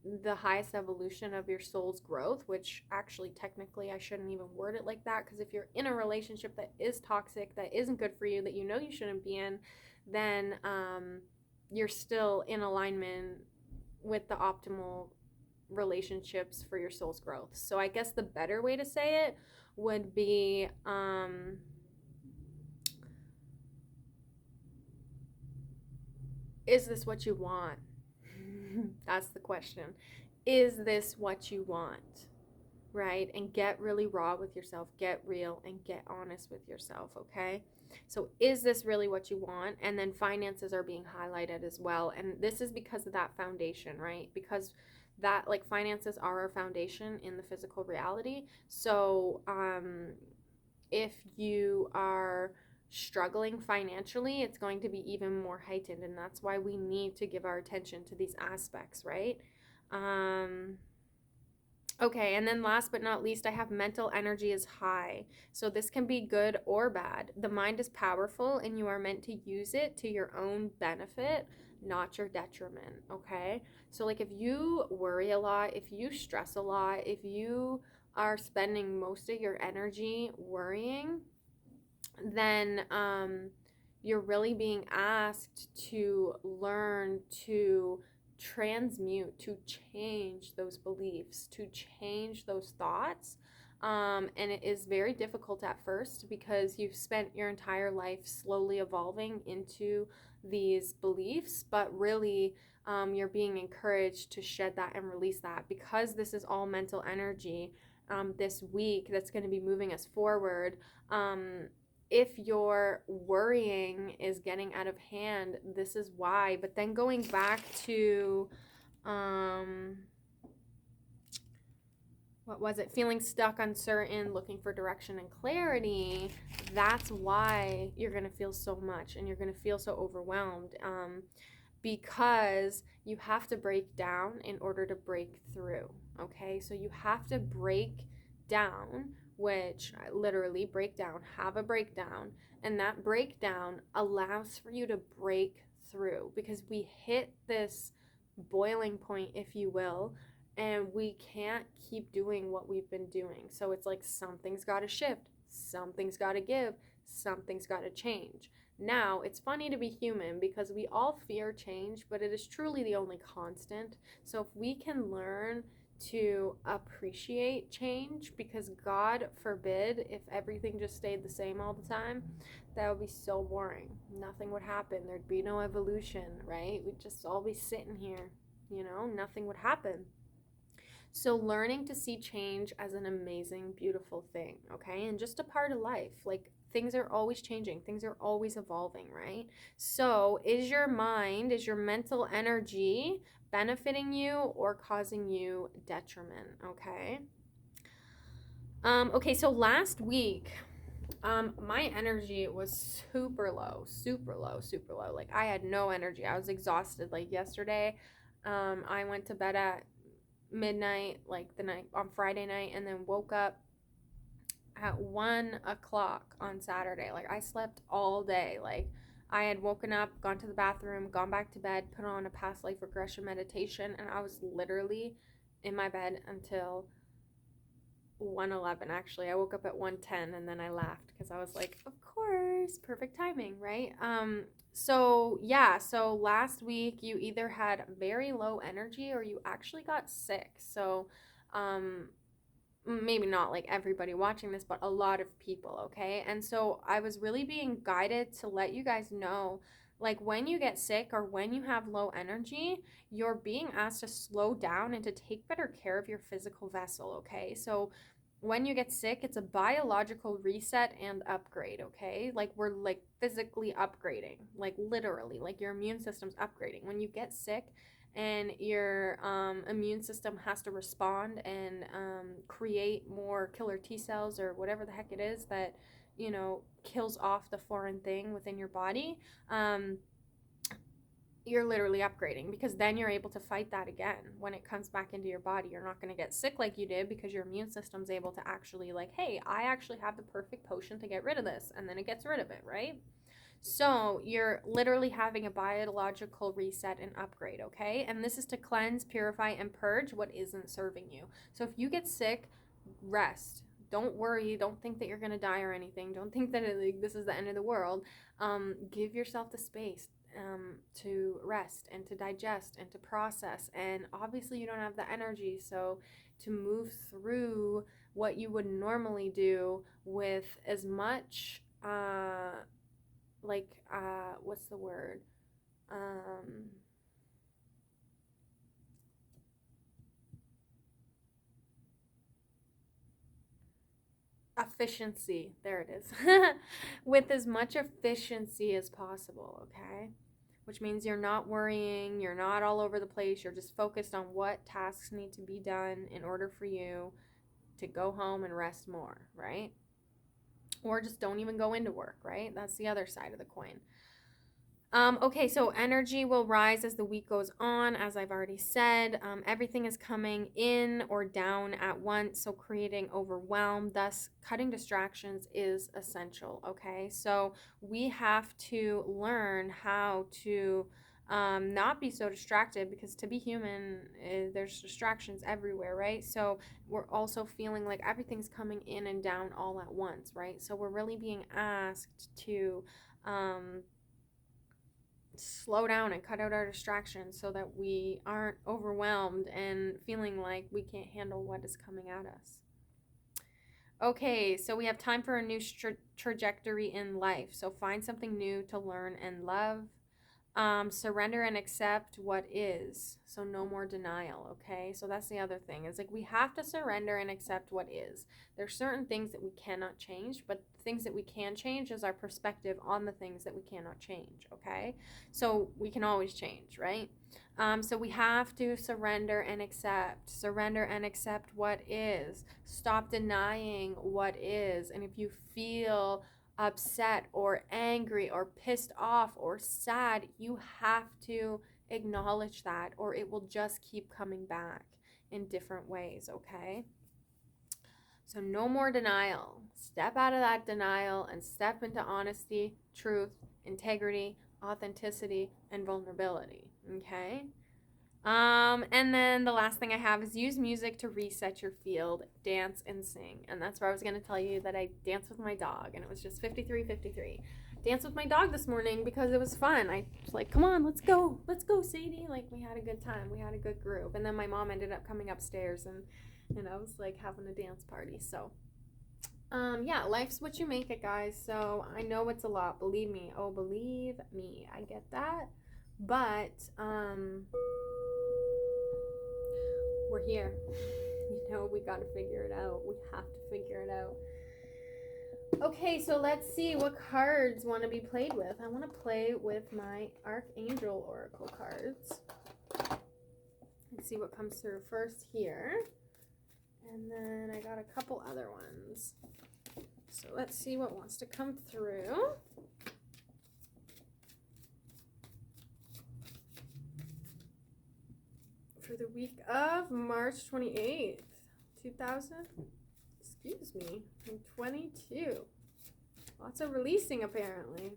the highest evolution of your soul's growth, which actually technically I shouldn't even word it like that, because if you're in a relationship that is toxic, that isn't good for you, that you know you shouldn't be in, then you're still in alignment with the optimal relationships for your soul's growth. So I guess the better way to say it would be is this what you want? That's the question. Is this what you want? Right? And get really raw with yourself, get real, and get honest with yourself, okay? So is this really what you want? And then finances are being highlighted as well. And this is because of that foundation, right? Because that, like, finances are our foundation in the physical reality. So if you are struggling financially, it's going to be even more heightened. And that's why we need to give our attention to these aspects, right? Okay, and then last but not least, I have mental energy is high. So this can be good or bad. The mind is powerful and you are meant to use it to your own benefit, not your detriment, okay? So like if you worry a lot, if you stress a lot, if you are spending most of your energy worrying, then you're really being asked to learn to transmute, to change those beliefs, to change those thoughts. And it is very difficult at first because you've spent your entire life slowly evolving into these beliefs, but really you're being encouraged to shed that and release that, because this is all mental energy this week that's going to be moving us forward. If your worrying is getting out of hand, this is why. But then going back to, what was it? Feeling stuck, uncertain, looking for direction and clarity. That's why you're going to feel so much and you're going to feel so overwhelmed. Because you have to break down in order to break through, okay? So you have to break down, which literally break down, have a breakdown, and that breakdown allows for you to break through, because we hit this boiling point, if you will, and we can't keep doing what we've been doing. So it's like something's got to shift, something's got to give, something's got to change. Now, it's funny to be human because we all fear change, but it is truly the only constant. So if we can learn to appreciate change, because God forbid if everything just stayed the same all the time, that would be so boring. Nothing would happen. There'd be no evolution, right? We'd just all be sitting here, nothing would happen. So learning to see change as an amazing, beautiful thing, okay? And just a part of life. Like, things are always changing. Things are always evolving, right? So is your mind, is your mental energy benefiting you or causing you detriment, okay? Okay, so last week, my energy was super low, super low, super low. Like, I had no energy. I was exhausted. Like, yesterday, I went to bed at midnight, like the night on Friday night, and then woke up at 1 o'clock on Saturday. Like, I slept all day. Like, I had woken up, gone to the bathroom, gone back to bed, put on a past life regression meditation, and I was literally in my bed until 1:11. Actually, I woke up at 1:10 and then I laughed because I was like, of course, perfect timing, right? So yeah, so last week you either had very low energy or you actually got sick. So um maybe not like everybody watching this, but a lot of people, okay? And so I was really being guided to let you guys know, like, when you get sick or when you have low energy, you're being asked to slow down and to take better care of your physical vessel, okay? So when you get sick, it's a biological reset and upgrade, okay? Like, we're like physically upgrading, like literally, like your immune system's upgrading. When you get sick, and your immune system has to respond and create more killer T cells or whatever the heck it is that, you know, kills off the foreign thing within your body, you're literally upgrading, because then you're able to fight that again when it comes back into your body. You're not going to get sick like you did because your immune system's able to actually, like, hey, I actually have the perfect potion to get rid of this, and then it gets rid of it, right? So you're literally having a biological reset and upgrade, okay? And this is to cleanse, purify, and purge what isn't serving you. So if you get sick, rest. Don't worry. Don't think that you're going to die or anything. Don't think that this is the end of the world. Give yourself the space to rest and to digest and to process. And obviously you don't have the energy, so to move through what you would normally do with as much what's the word? Efficiency. There it is. With as much efficiency as possible, okay? Which means you're not worrying, you're not all over the place, you're just focused on what tasks need to be done in order for you to go home and rest more, right? Or just don't even go into work, right? That's the other side of the coin. Okay, so energy will rise as the week goes on, as I've already said. Everything is coming in or down at once, so creating overwhelm. Thus, cutting distractions is essential, okay? So we have to learn how to not be so distracted, because to be human, there's distractions everywhere, right? So we're also feeling like everything's coming in and down all at once, right? So we're really being asked to slow down and cut out our distractions so that we aren't overwhelmed and feeling like we can't handle what is coming at us. Okay, so we have time for a new trajectory in life. So find something new to learn and love. Surrender and accept what is. So no more denial, okay? So that's the other thing. It's like we have to surrender and accept what is. There's certain things that we cannot change, but things that we can change is our perspective on the things that we cannot change, okay? So we can always change, right? So we have to surrender and accept. Surrender and accept what is. Stop denying what is. And if you feel upset or angry or pissed off or sad, you have to acknowledge that, or it will just keep coming back in different ways, okay? So no more denial. Step out of that denial and step into honesty, truth, integrity, authenticity, and vulnerability, okay? And then the last thing I have is use music to reset your field, dance and sing. And that's where I was going to tell you that I danced with my dog, and it was just 53-53. Danced with my dog this morning because it was fun. I was like, come on, let's go, Sadie. Like, we had a good time, we had a good group. And then my mom ended up coming upstairs, and I was like having a dance party. So yeah, life's what you make it, guys. So I know it's a lot, believe me. Oh, believe me, I get that. But we're here. You know, we got to figure it out. We have to figure it out. Okay, so let's see what cards want to be played with. I want to play with my Archangel Oracle cards. Let's see what comes through first here. And then I got a couple other ones. So let's see what wants to come through. For the week of March 28th, 2022. Lots of releasing, apparently.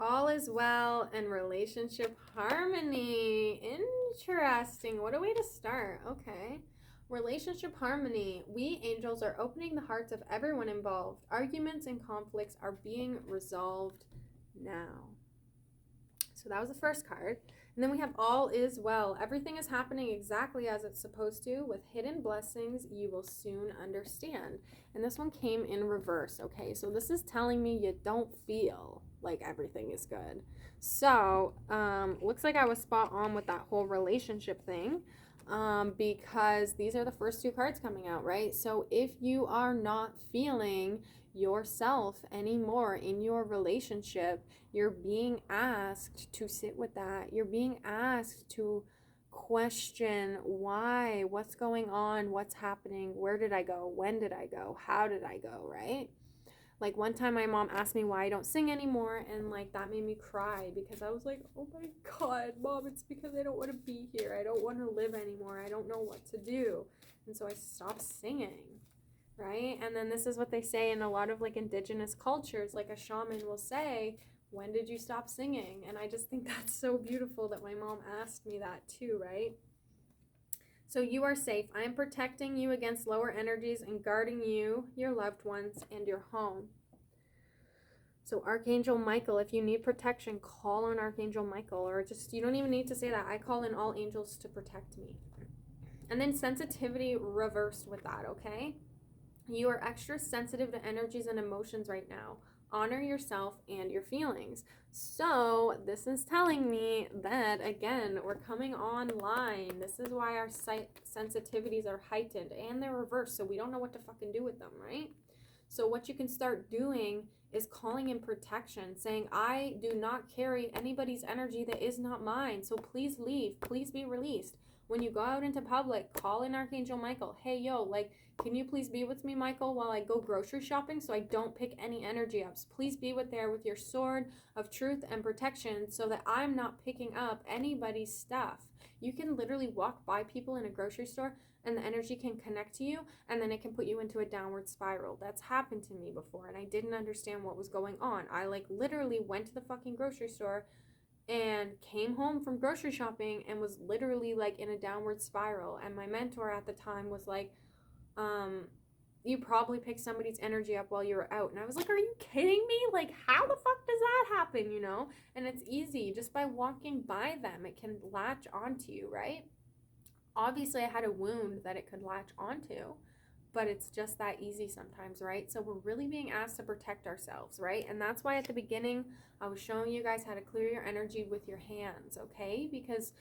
All is well and relationship harmony. Interesting. What a way to start. Okay. Relationship harmony. We angels are opening the hearts of everyone involved. Arguments and conflicts are being resolved now. So that was the first card. And then we have all is well. Everything is happening exactly as it's supposed to. With hidden blessings, you will soon understand. And this one came in reverse, okay? So this is telling me you don't feel like everything is good. So, looks like I was spot on with that whole relationship thing, because these are the first two cards coming out, right? So if you are not feeling yourself anymore in your relationship, you're being asked to sit with that. You're being asked to question why, what's going on, what's happening, where did I go, when did I go, how did I go, right? Like one time my mom asked me why I don't sing anymore, and like that made me cry because I was like, oh my God, Mom, it's because I don't want to be here. I don't want to live anymore. I don't know what to do. And so I stopped singing, right? And then this is what they say in a lot of like indigenous cultures, like a shaman will say, when did you stop singing? And I just think that's so beautiful that my mom asked me that too, right? So you are safe. I am protecting you against lower energies and guarding you, your loved ones, and your home. So Archangel Michael, if you need protection, call on Archangel Michael, or just, you don't even need to say that. I call in all angels to protect me. And then sensitivity reversed with that, okay? You are extra sensitive to energies and emotions right now. Honor yourself and your feelings. So this is telling me that, again, we're coming online. This is why our sensitivities are heightened and they're reversed, so we don't know what to fucking do with them, right? So what you can start doing is calling in protection, saying, I do not carry anybody's energy that is not mine, so please leave, please be released. When you go out into public, call in Archangel Michael. Hey, yo, like, can you please be with me, Michael, while I go grocery shopping so I don't pick any energy up? Please be with your sword of truth and protection so that I'm not picking up anybody's stuff. You can literally walk by people in a grocery store and the energy can connect to you, and then it can put you into a downward spiral. That's happened to me before, and I didn't understand what was going on. I like literally went to the fucking grocery store and came home from grocery shopping and was literally like in a downward spiral. And my mentor at the time was like, you probably picked somebody's energy up while you were out. And I was like, are you kidding me? Like, how the fuck does that happen, you know? And it's easy. Just by walking by them, it can latch onto you, right? Obviously, I had a wound that it could latch onto, but it's just that easy sometimes, right? So we're really being asked to protect ourselves, right? And that's why at the beginning, I was showing you guys how to clear your energy with your hands, okay? Because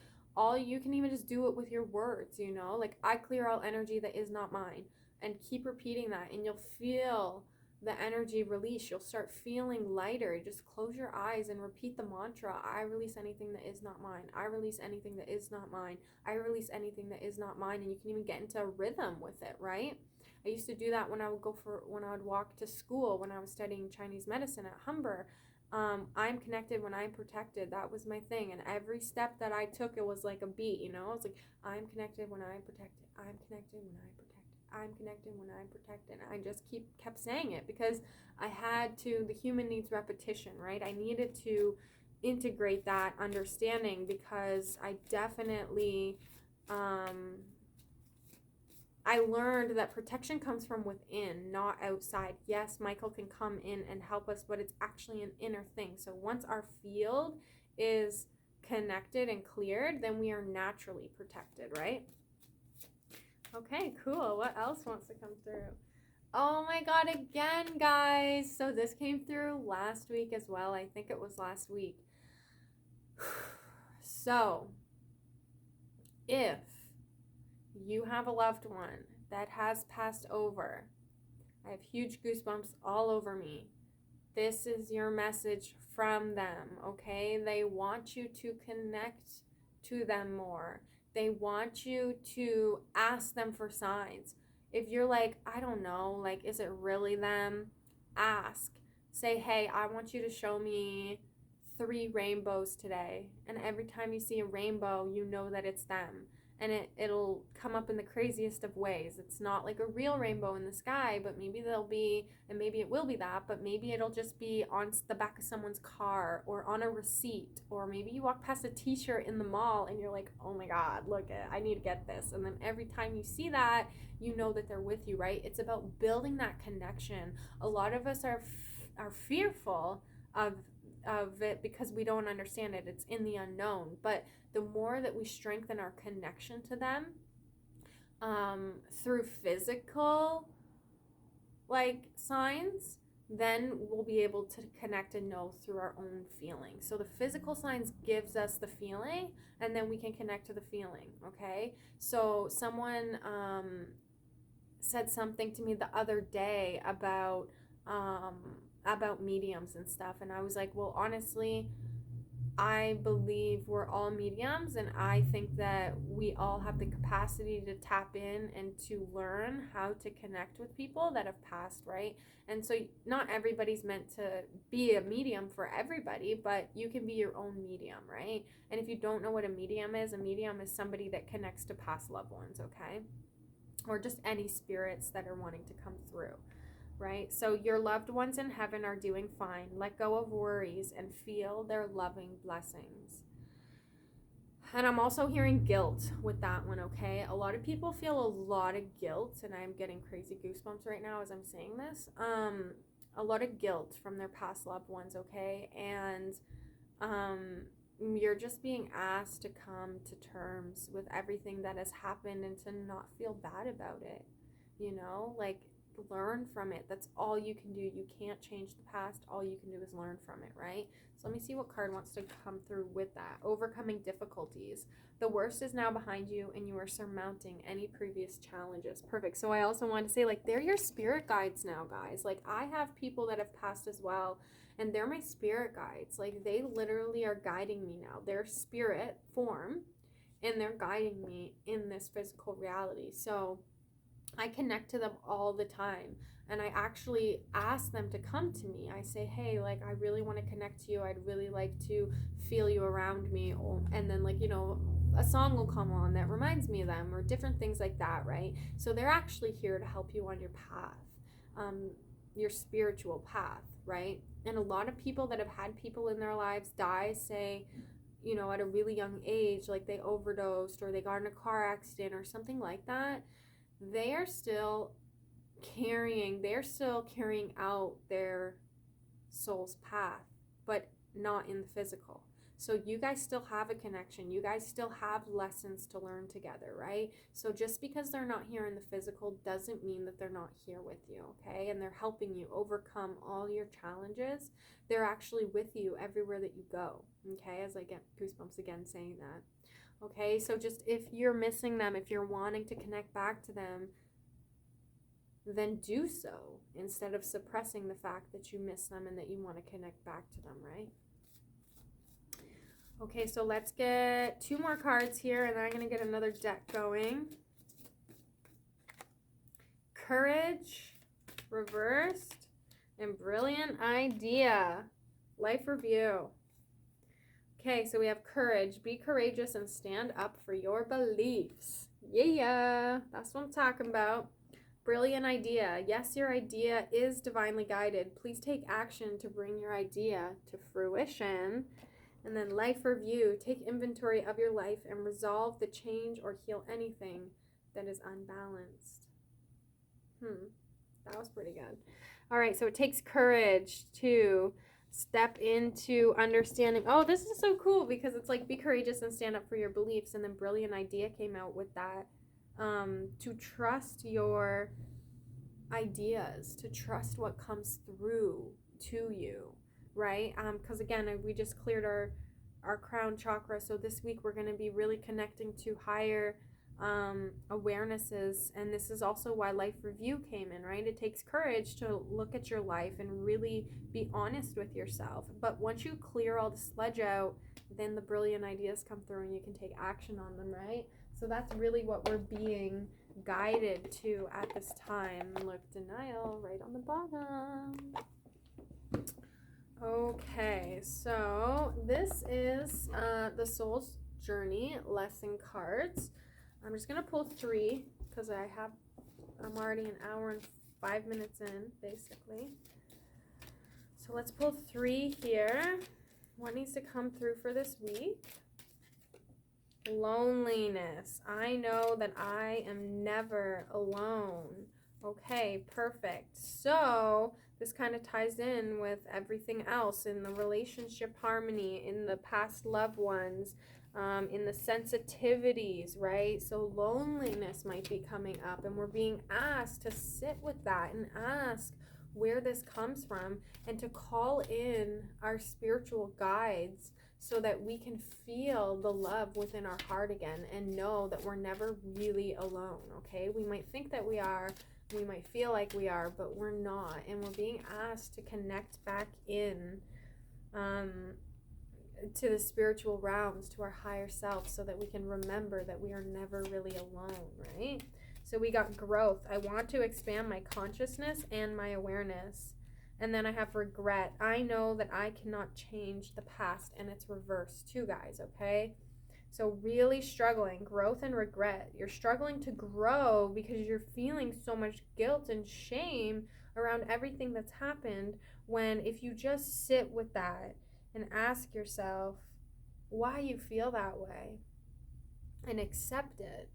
you can even just do it with your words, you know? Like, I clear all energy that is not mine, and keep repeating that, and you'll feel the energy release. You'll start feeling lighter. Just close your eyes and repeat the mantra. I release anything that is not mine. I release anything that is not mine. I release anything that is not mine. And you can even get into a rhythm with it, right? I used to do that when I would walk to school when I was studying Chinese medicine at Humber. I'm connected when I'm protected. That was my thing. And every step that I took, it was like a beat, you know? It's like, I'm connected when I'm protected. I'm connected when I'm protected. I'm connected when I'm protected. I just kept saying it because I had to, the human needs repetition, right? I needed to integrate that understanding because I definitely, I learned that protection comes from within, not outside. Yes, Michael can come in and help us, but it's actually an inner thing. So once our field is connected and cleared, then we are naturally protected, right? Okay, cool. What else wants to come through? Oh my God, again, guys. So this came through last week as well. I think it was last week. So if you have a loved one that has passed over, I have huge goosebumps all over me. This is your message from them, okay? They want you to connect to them more. They want you to ask them for signs. If you're like, I don't know, like, is it really them? Ask. Say, hey, I want you to show me 3 rainbows today. And every time you see a rainbow, you know that it's them. it'll come up in the craziest of ways. It's not like a real rainbow in the sky, but maybe there'll be, and maybe it will be that, but maybe it'll just be on the back of someone's car or on a receipt, or maybe you walk past a t-shirt in the mall and you're like, oh my God, look at, I need to get this. And then every time you see that, you know that they're with you, right? It's about building that connection. A lot of us are fearful of it because we don't understand it. It's in the unknown. But the more that we strengthen our connection to them through physical like signs, then we'll be able to connect and know through our own feeling. So the physical signs gives us the feeling, and then we can connect to the feeling. Okay, so someone said something to me the other day about mediums and stuff, and I was like, well, honestly, I believe we're all mediums, and I think that we all have the capacity to tap in and to learn how to connect with people that have passed, right? And so not everybody's meant to be a medium for everybody, but you can be your own medium, right? And if you don't know what a medium is somebody that connects to past loved ones, okay? Or just any spirits that are wanting to come through. Right? So your loved ones in heaven are doing fine. Let go of worries and feel their loving blessings. And I'm also hearing guilt with that one, okay? A lot of people feel a lot of guilt, and I'm getting crazy goosebumps right now as I'm saying this. A lot of guilt from their past loved ones, okay? And you're just being asked to come to terms with everything that has happened and to not feel bad about it. You know, like, learn from it. That's all you can do. You can't change the past. All you can do is learn from it, right? So let me see what card wants to come through with that. Overcoming difficulties. The worst is now behind you, and you are surmounting any previous challenges. Perfect. So I also want to say, like, they're your spirit guides now, guys. Like, I have people that have passed as well, and they're my spirit guides. Like, they literally are guiding me now. They're spirit form, and they're guiding me in this physical reality. So I connect to them all the time, and I actually ask them to come to me. I say, hey, like, I really want to connect to you. I'd really like to feel you around me. And then, like, you know, a song will come on that reminds me of them, or different things like that, right? So they're actually here to help you on your path, your spiritual path, right? And a lot of people that have had people in their lives die, say, you know, at a really young age, like they overdosed or they got in a car accident or something like that, they are still carrying out their soul's path, but not in the physical. So you guys still have a connection. You guys still have lessons to learn together, right? So just because they're not here in the physical doesn't mean that they're not here with you, okay? And they're helping you overcome all your challenges. They're actually with you everywhere that you go, okay? As I get goosebumps again saying that. Okay, so just if you're missing them, if you're wanting to connect back to them, then do so instead of suppressing the fact that you miss them and that you want to connect back to them, right? Okay, so let's get 2 more cards here, and then I'm going to get another deck going. Courage, reversed, and brilliant idea. Life review. Okay, so we have courage. Be courageous and stand up for your beliefs. Yeah, that's what I'm talking about. Brilliant idea. Yes, your idea is divinely guided. Please take action to bring your idea to fruition. And then life review. Take inventory of your life and resolve the change or heal anything that is unbalanced. That was pretty good. All right, so it takes courage to step into understanding. Oh, this is so cool because it's like be courageous and stand up for your beliefs, and then brilliant idea came out with that. To trust your ideas, to trust what comes through to you, right? Because again, we just cleared our crown chakra, so this week we're going to be really connecting to higher awarenesses, and this is also why life review came in, right? It takes courage to look at your life and really be honest with yourself, but once you clear all the sludge out, then the brilliant ideas come through and you can take action on them, right? So that's really what we're being guided to at this time. Look, denial right on the bottom. Okay, so this is the soul's journey lesson cards. I'm just going to pull 3 because I'm already an hour and 5 minutes in, basically. So let's pull 3 here. What needs to come through for this week? Loneliness. I know that I am never alone. Okay, perfect. So this kind of ties in with everything else in the relationship harmony, in the past loved ones, in the sensitivities, right? So loneliness might be coming up, and we're being asked to sit with that and ask where this comes from, and to call in our spiritual guides so that we can feel the love within our heart again and know that we're never really alone, okay? We might think that we are, we might feel like we are, but we're not, and we're being asked to connect back in to the spiritual realms, to our higher self, so that we can remember that we are never really alone, right? So we got growth. I want to expand my consciousness and my awareness. And then I have regret. I know that I cannot change the past, and it's reversed too, guys, okay? So really struggling, growth and regret. You're struggling to grow because you're feeling so much guilt and shame around everything that's happened, when if you just sit with that and ask yourself why you feel that way and accept it,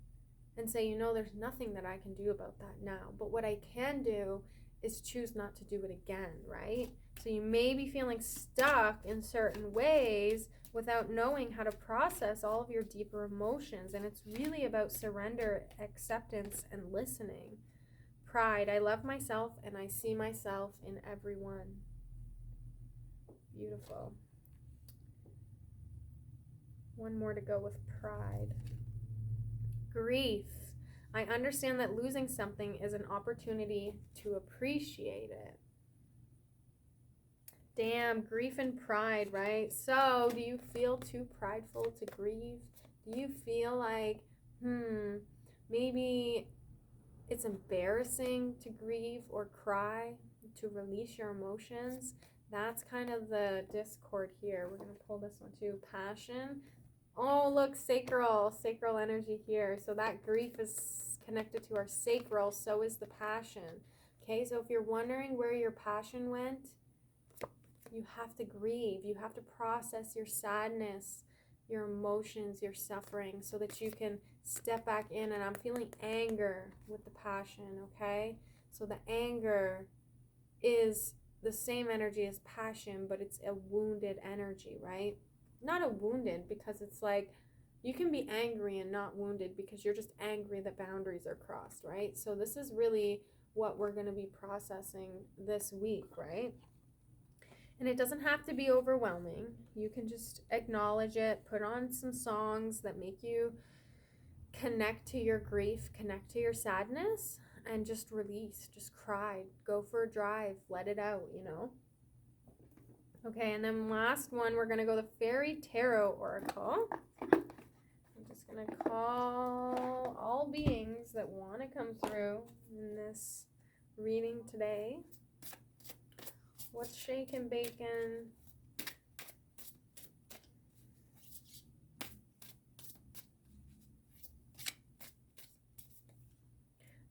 and say, you know, there's nothing that I can do about that now. But what I can do is choose not to do it again, right? So you may be feeling stuck in certain ways without knowing how to process all of your deeper emotions. And it's really about surrender, acceptance, and listening. Pride. I love myself and I see myself in everyone. Beautiful. One more to go with pride. Grief. I understand that losing something is an opportunity to appreciate it. Damn, grief and pride, right? So, do you feel too prideful to grieve? Do you feel like, maybe it's embarrassing to grieve or cry, to release your emotions? That's kind of the discord here. We're going to pull this one too. Passion. Oh, look, sacral energy here. So that grief is connected to our sacral, so is the passion. Okay, so if you're wondering where your passion went, you have to grieve. You have to process your sadness, your emotions, your suffering, so that you can step back in. And I'm feeling anger with the passion, okay? So the anger is the same energy as passion, but it's a wounded energy, right? Not a wounded, because it's like you can be angry and not wounded because you're just angry that boundaries are crossed, right? So this is really what we're going to be processing this week, right? And it doesn't have to be overwhelming. You can just acknowledge it, put on some songs that make you connect to your grief, connect to your sadness, and just release, just cry, go for a drive, let it out, you know? Okay, and then last one, we're going to go the Fairy Tarot Oracle. I'm just going to call all beings that want to come through in this reading today. What's shaking bacon?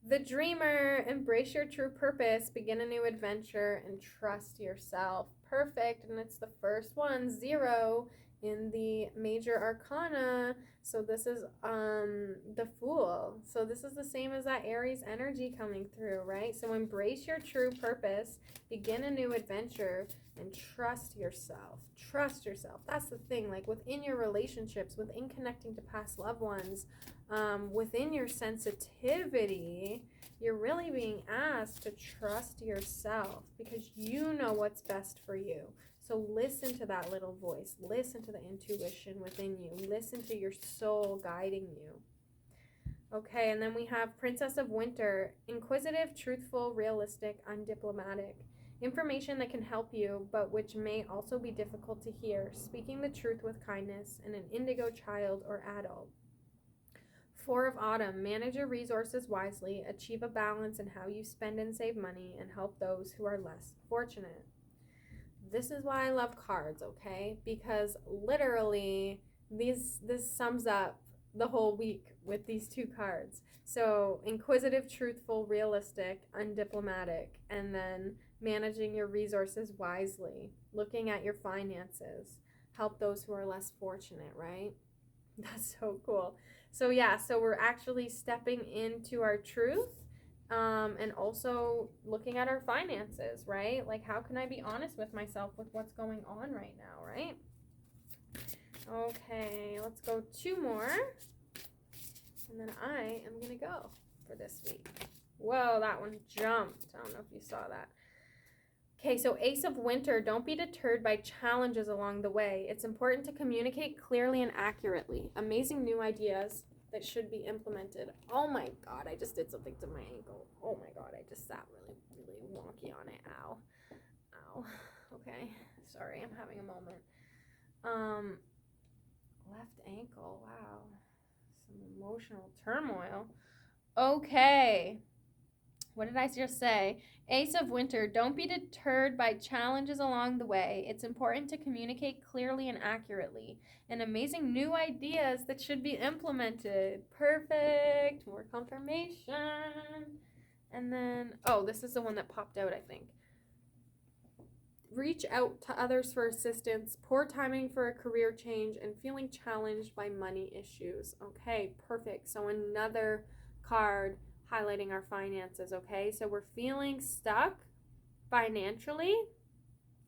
The Dreamer. Embrace your true purpose, begin a new adventure, and trust yourself. Perfect. And it's the first one, 0 in the major arcana. So this is the Fool. So this is the same as that Aries energy coming through, right? So embrace your true purpose, begin a new adventure, and trust yourself. Trust yourself. That's the thing. Like within your relationships, within connecting to past loved ones, within your sensitivity, you're really being asked to trust yourself, because you know what's best for you. So listen to that little voice. Listen to the intuition within you. Listen to your soul guiding you. Okay, and then we have Princess of Winter. Inquisitive, truthful, realistic, undiplomatic. Information that can help you, but which may also be difficult to hear. Speaking the truth with kindness, and an indigo child or adult. 4 of Autumn. Manage your resources wisely. Achieve a balance in how you spend and save money, and help those who are less fortunate. This is why I love cards, okay? Because literally this sums up the whole week with these two cards. So inquisitive, truthful, realistic, undiplomatic, and then managing your resources wisely, looking at your finances, help those who are less fortunate, right? That's so cool. So yeah, so we're actually stepping into our truth, and also looking at our finances, right? Like, how can I be honest with myself with what's going on right now, right? Okay, let's go 2 more. And then I am going to go for this week. Whoa, that one jumped. I don't know if you saw that. Okay, so Ace of Winter, don't be deterred by challenges along the way. It's important to communicate clearly and accurately. Amazing new ideas that should be implemented. Oh my God, I just did something to my ankle. Oh my God, I just sat really, really wonky on it. Ow. Ow. Okay, sorry, I'm having a moment. Left ankle, wow. Some emotional turmoil. Okay. What did I just say? Ace of Winter, don't be deterred by challenges along the way. It's important to communicate clearly and accurately. And amazing new ideas that should be implemented. Perfect. More confirmation. And then, oh, this is the one that popped out, I think. Reach out to others for assistance, poor timing for a career change, and feeling challenged by money issues. Okay, perfect. So another card highlighting our finances, okay? So we're feeling stuck financially,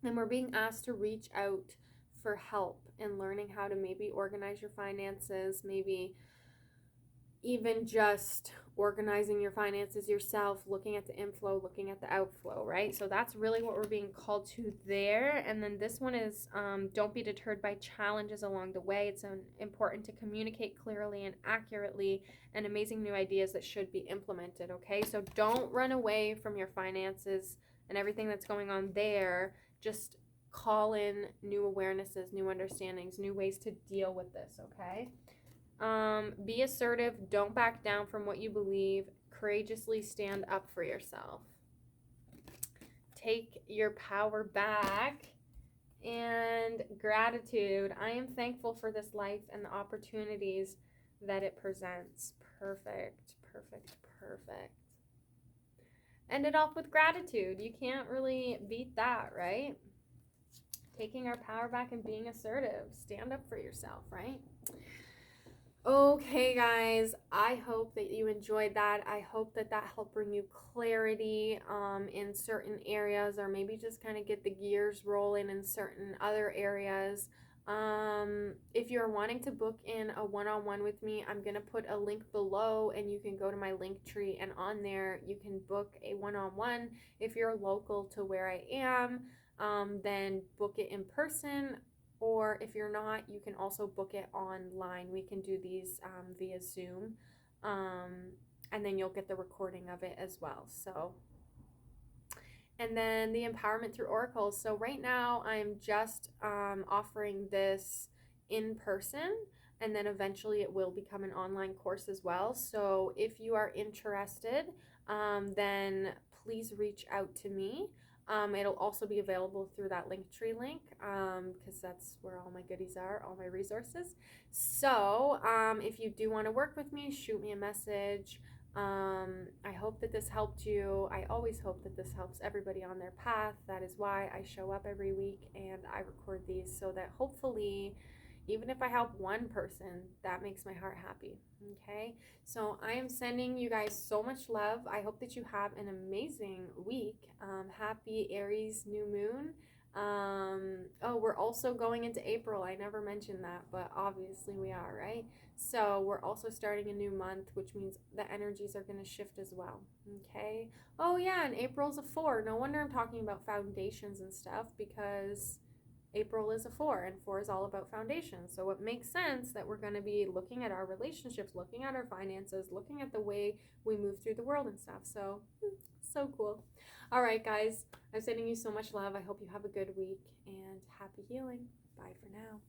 and we're being asked to reach out for help in learning how to maybe organize your finances, maybe even just organizing your finances yourself, looking at the inflow, looking at the outflow, right? So that's really what we're being called to there. And then this one is don't be deterred by challenges along the way. It's important to communicate clearly and accurately, and amazing new ideas that should be implemented, okay? So don't run away from your finances and everything that's going on there. Just call in new awarenesses, new understandings, new ways to deal with this, okay? Be assertive. Don't back down from what you believe. Courageously stand up for yourself. Take your power back. And gratitude. I am thankful for this life and the opportunities that it presents. Perfect, perfect, perfect. End it off with gratitude. You can't really beat that, right? Taking our power back and being assertive. Stand up for yourself, right? Okay, guys, I hope that you enjoyed that. I hope that that helped bring you clarity in certain areas, or maybe just kind of get the gears rolling in certain other areas. If you're wanting to book in a one-on-one with me, I'm going to put a link below, and you can go to my link tree, and on there you can book a one-on-one. If you're local to where I am, then book it in person. Or if you're not, you can also book it online. We can do these via Zoom, and then you'll get the recording of it as well. So, and then the empowerment through oracles. So right now I'm just offering this in person, and then eventually it will become an online course as well. So if you are interested, then please reach out to me. It'll also be available through that Linktree link, because that's where all my goodies are, all my resources. So if you do want to work with me, shoot me a message. I hope that this helped you. I always hope that this helps everybody on their path. That is why I show up every week and I record these, so that hopefully, even if I help one person, that makes my heart happy. Okay, so I am sending you guys so much love. I hope that you have an amazing week. Happy Aries New Moon. Oh, we're also going into April. I never mentioned that, but obviously we are, right? So we're also starting a new month, which means the energies are going to shift as well. Okay. Oh yeah, and April's a 4. No wonder I'm talking about foundations and stuff, because April is a 4, and 4 is all about foundations. So it makes sense that we're going to be looking at our relationships, looking at our finances, looking at the way we move through the world and stuff. So, so cool. All right, guys, I'm sending you so much love. I hope you have a good week, and happy healing. Bye for now.